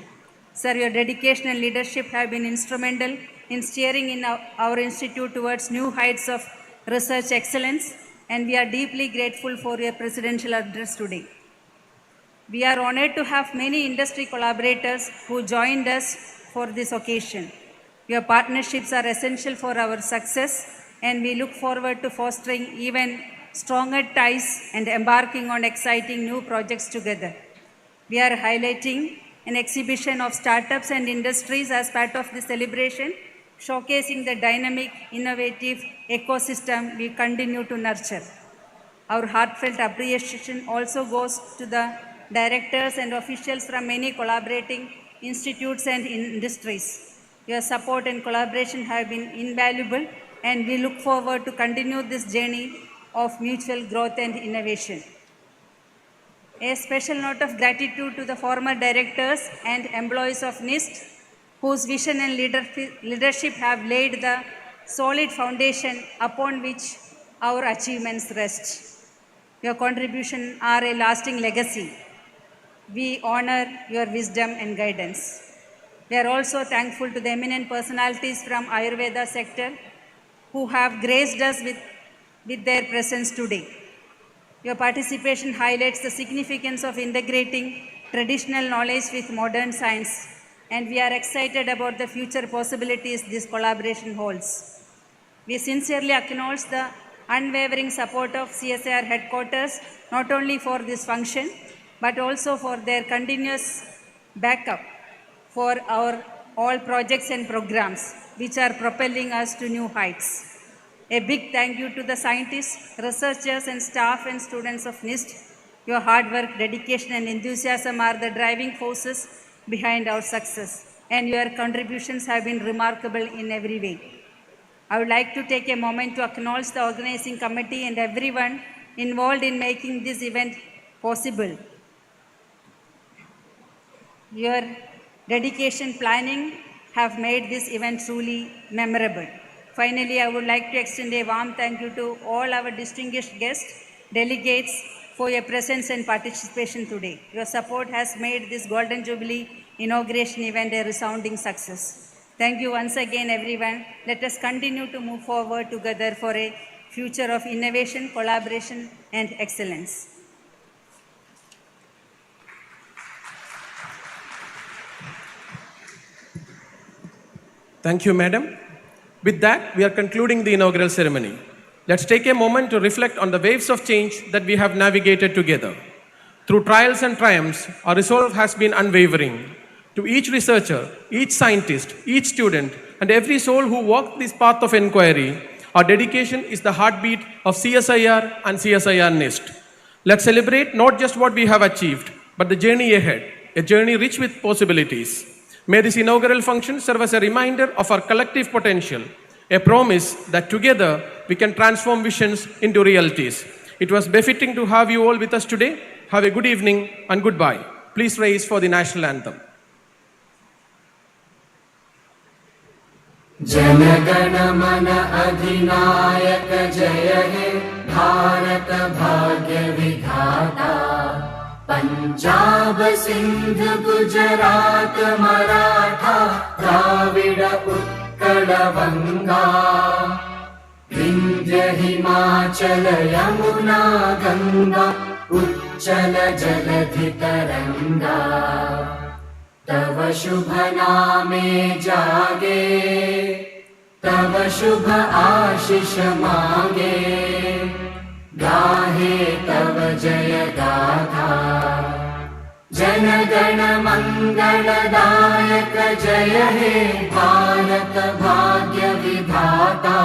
Sir, your dedication and leadership have been instrumental in steering in our institute towards new heights of research excellence, and we are deeply grateful for your presidential address today. We are honored to have many industry collaborators who joined us for this occasion. Your partnerships are essential for our success, and we look forward to fostering even stronger ties and embarking on exciting new projects together. We are highlighting an exhibition of startups and industries as part of the celebration, showcasing the dynamic, innovative ecosystem we continue to nurture. Our heartfelt appreciation also goes to the directors and officials from many collaborating institutes and industries. Your support and collaboration have been invaluable, and we look forward to continue this journey of mutual growth and innovation. A special note of gratitude to the former directors and employees of NIIST, whose vision and leadership have laid the solid foundation upon which our achievements rest. Your contributions are a lasting legacy. We honor your wisdom and guidance. We are also thankful to the eminent personalities from Ayurveda sector who have graced us with their presence today. Your participation highlights the significance of integrating traditional knowledge with modern science, and we are excited about the future possibilities this collaboration holds. We sincerely acknowledge the unwavering support of CSIR headquarters, not only for this function, but also for their continuous backup for our all projects and programs, which are propelling us to new heights. A big thank you to the scientists, researchers, and staff and students of NIST. Your hard work, dedication, and enthusiasm are the driving forces behind our success, and your contributions have been remarkable in every way. I would like to take a moment to acknowledge the organizing committee and everyone involved in making this event possible. Your dedication planning have made this event truly memorable. Finally, I would like to extend a warm thank you to all our distinguished guests, delegates, for your presence and participation today. Your support has made this Golden Jubilee inauguration event a resounding success. Thank you once again, everyone. Let us continue to move forward together for a future of innovation, collaboration, and excellence. Thank you, Madam. With that, we are concluding the inaugural ceremony. Let's take a moment to reflect on the waves of change that we have navigated together. Through trials and triumphs, our resolve has been unwavering. To each researcher, each scientist, each student, and every soul who walked this path of inquiry, our dedication is the heartbeat of CSIR and CSIR-NIIST. Let's celebrate not just what we have achieved, but the journey ahead, a journey rich with possibilities. May this inaugural function serve as a reminder of our collective potential, a promise that together we can transform visions into realities. It was befitting to have you all with us today. Have a good evening and goodbye. Please rise for the national anthem. जनगण मन अधिनायक जय हे भारत भाग्य विधाता पंजाब सिंध गुजरात मराठा द्राविड उत्कल गंगा विंध्य हिमाचल यमुना गंगा उच्चल जलधि तरंगा तव शुभ नामे जागे तव शुभ आशीष मांगे गाहे तव जय गाथा जन गण मंगलदायक जय हे भारत भाग्य विधाता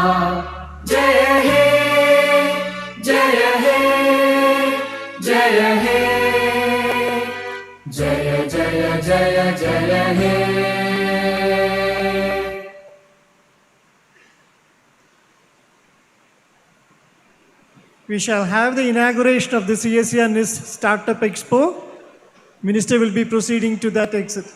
जय हे जय हे जय हे जय जय जय जय हे We shall have the inauguration of the CSIR-NIIST Startup Expo. Minister will be proceeding to that exit.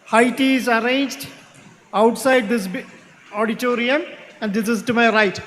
High tea is arranged outside this auditorium, and this is to my right.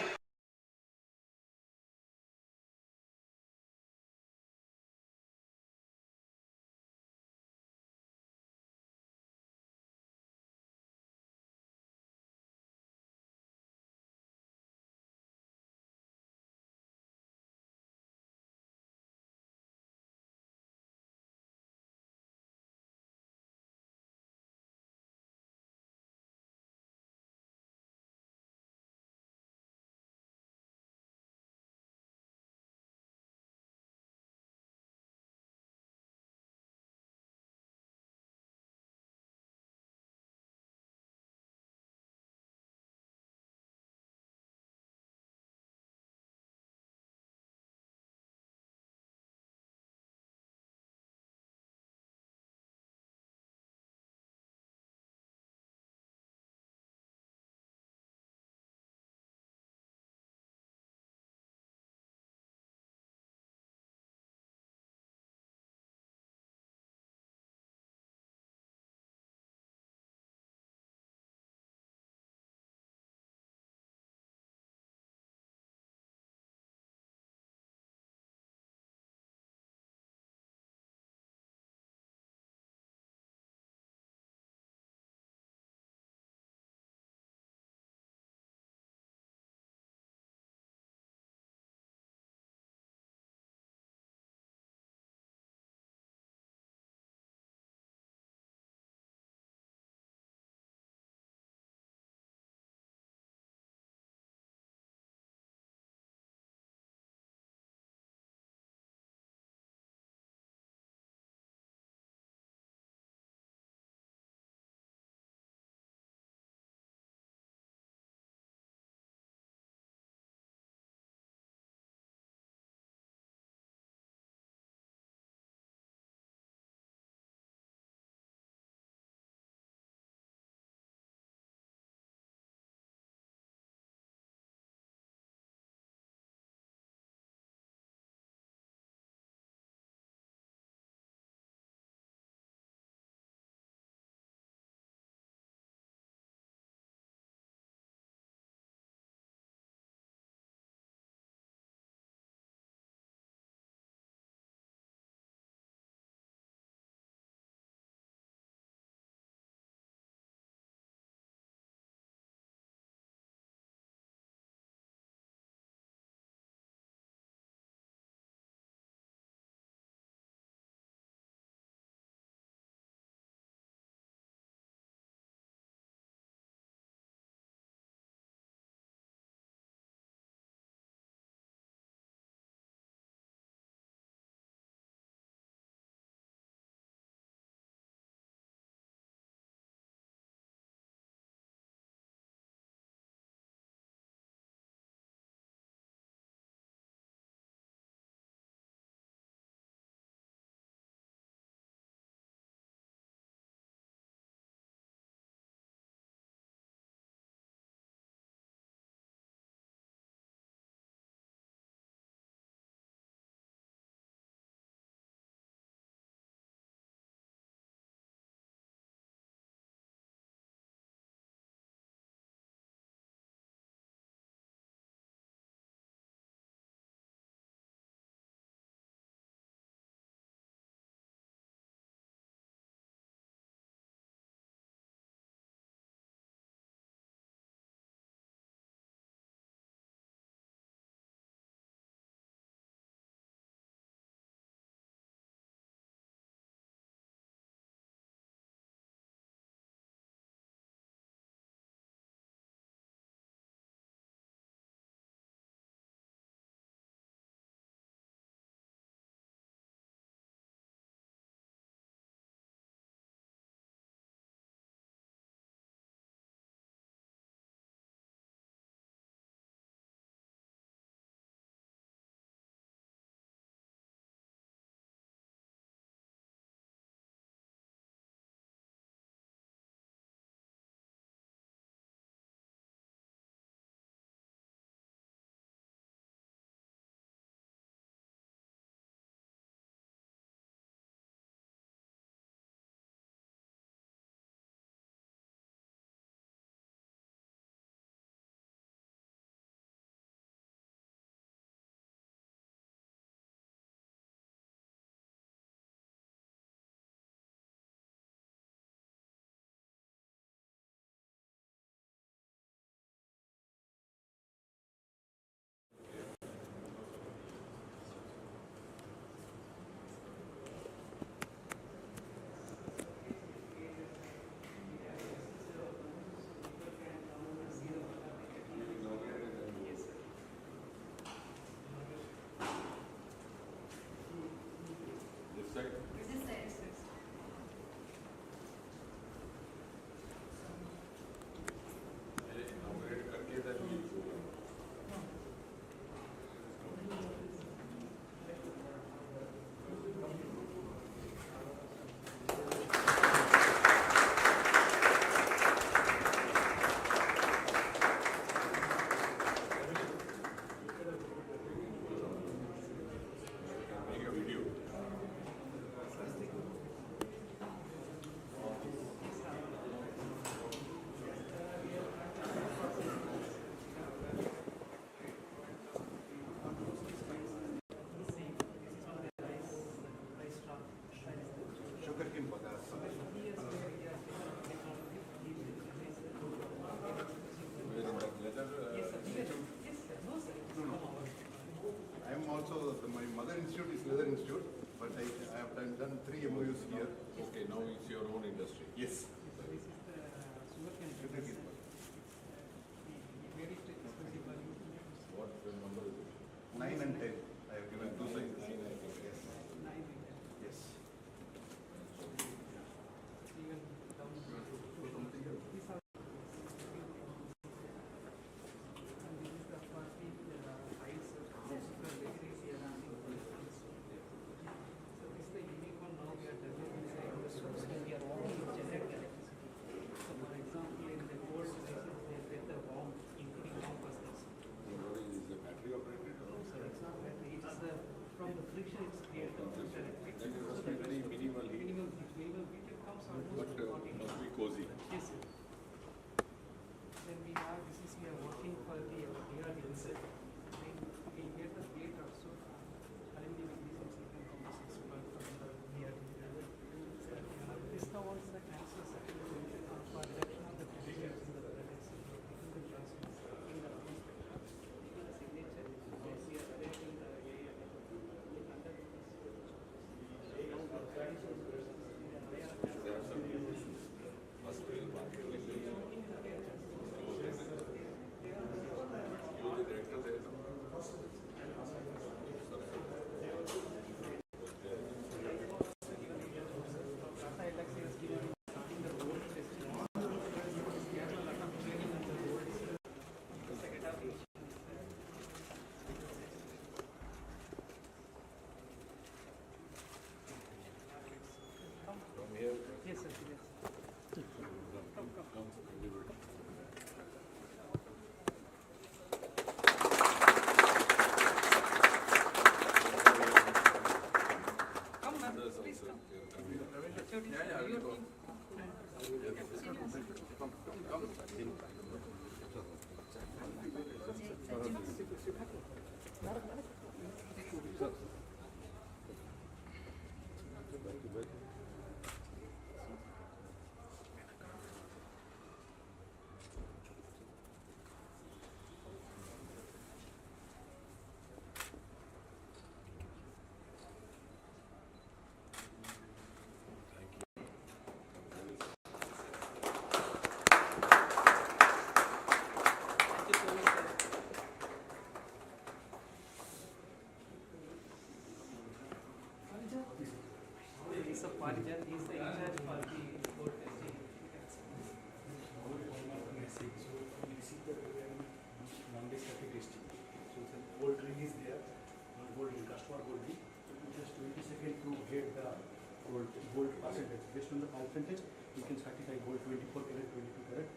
gold percentage. Based on the percentage, we can certify gold 24 karat, 22 karat.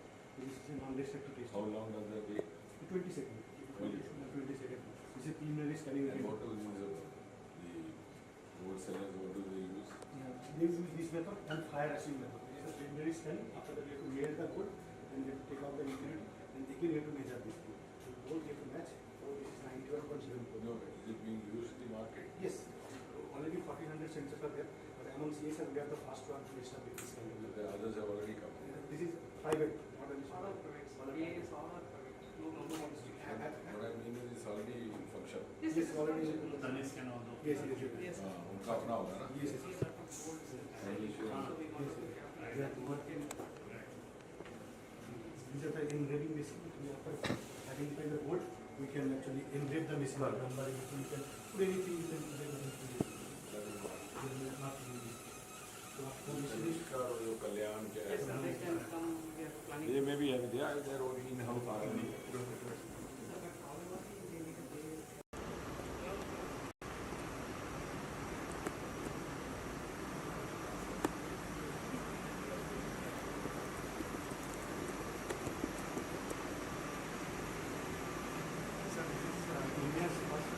This is a non-restricted test. How long does that take? 20 seconds. 20 seconds. This is preliminary scanning. And what do the gold sellers, what do they use? They use this method and fire assay method. This is a preliminary scanning. After that, we have to weigh the gold and we have to take out the impurity and again we have to measure this gold. So gold we have to match. So this is 91.74. No, is it being used in the market? Yes. Already 1400 sensors are there, but among CSIR we are the first one to establish this kind of. The others have already come. This is private, not only All are private. Yes, all are private. No monastery. What I mean is it's already in function. Yes, already. Yes, yes, yes. उनका अपना होगा ना? Yes, yes. They are working. These are the engraving machine. We have identify the gold. We can actually engrave the machine number. We can put anything. We can इसका जो कल्याण क्या है? Yes, sir, they can come. We are planning. They may be having their own in-house R&D. India's first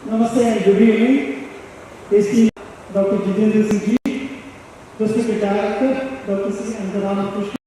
Namaste and good evening. Esteemed Dr. Jitendra Singh Ji, District Director, Dr. C. Ramakrishna.